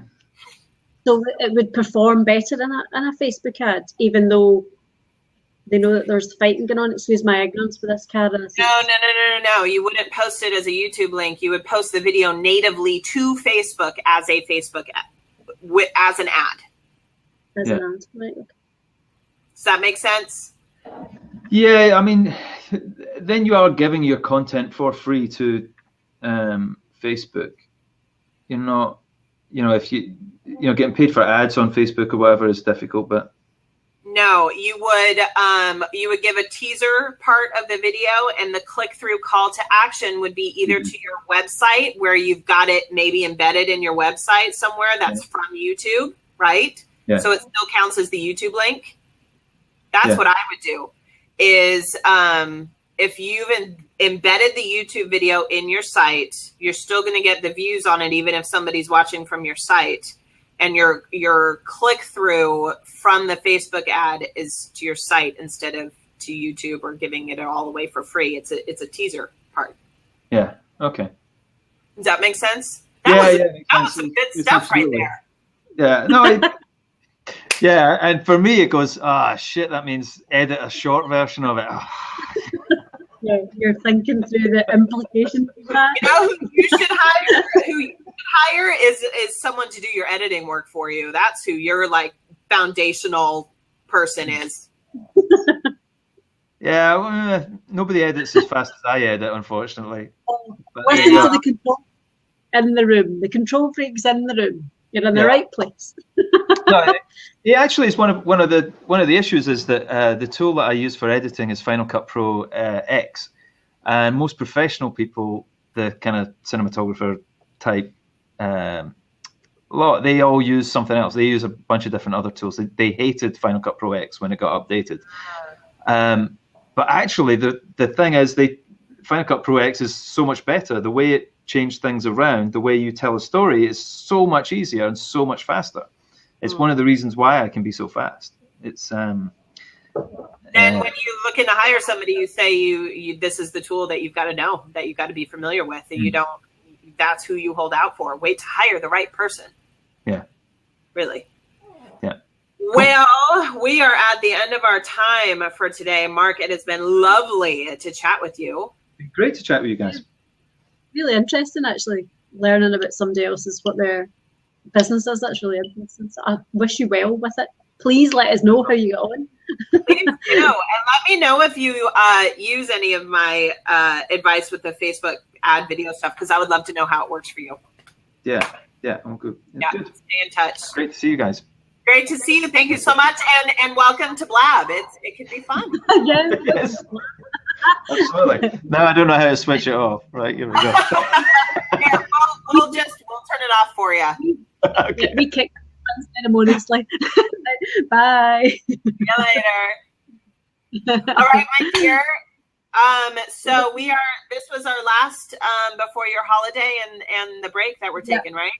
So it would perform better in a Facebook ad, even though they know that there's fighting going on. Excuse my ignorance for this, Cara. No. You wouldn't post it as a YouTube link. You would post the video natively to Facebook as a Facebook ad, as an ad. As an ad, right? Okay. Does that make sense? Yeah, I mean, then you are giving your content for free to Facebook. You're not, if getting paid for ads on Facebook or whatever is difficult, but. No, you would give a teaser part of the video, and the click-through call to action would be either to your website, where you've got it maybe embedded in your website somewhere that's from YouTube, right? Yeah. So it still counts as the YouTube link. That's what I would do. Is if you've embedded the YouTube video in your site, you're still going to get the views on it, even if somebody's watching from your site. And your click-through from the Facebook ad is to your site instead of to YouTube or giving it all away for free. It's a teaser part. Yeah. Okay. Does that make sense? That was some good stuff right there. Yeah. No. Yeah, and for me it goes, shit, that means edit a short version of it. Yeah, you're thinking through the implications of that. Who you should hire is someone to do your editing work for you. That's who your foundational person is. Yeah, nobody edits as fast as I edit, unfortunately. Listen to the control in the room. The control freak's in the room. You're in the right place. No, it actually is one of the issues is that the tool that I use for editing is Final Cut Pro X, and most professional people, the kind of cinematographer type, they all use something else. They use a bunch of different other tools. They hated Final Cut Pro X when it got updated, but actually the thing is, Final Cut Pro X is so much better. The way it changed things around, the way you tell a story is so much easier and so much faster. It's one of the reasons why I can be so fast. It's then when you looking to hire somebody, you say this is the tool that you've got to know, that you've got to be familiar with, and you don't. That's who you hold out for. Wait to hire the right person. Yeah. Really. Yeah. Well, we are at the end of our time for today. Mark, it has been lovely to chat with you. Great to chat with you guys. Really interesting, actually, learning about somebody else's, what their business is. That's really interesting. So I wish you well with it. Please let us know how you get on. Please do, and let me know if you use any of my advice with the Facebook ad video stuff, because I would love to know how it works for you. Yeah, I'm good. Yeah, good. Stay in touch. Great to see you guys. Great to see you. Thank you so much, and welcome to Blab. It could be fun. Yes. Absolutely. Now I don't know how to switch it off. Right, here we go. Yeah, we'll turn it off for you. Okay. We kick unceremoniously. Bye. See you later. All right, my dear. So this was our last before your holiday and the break that we're taking, right?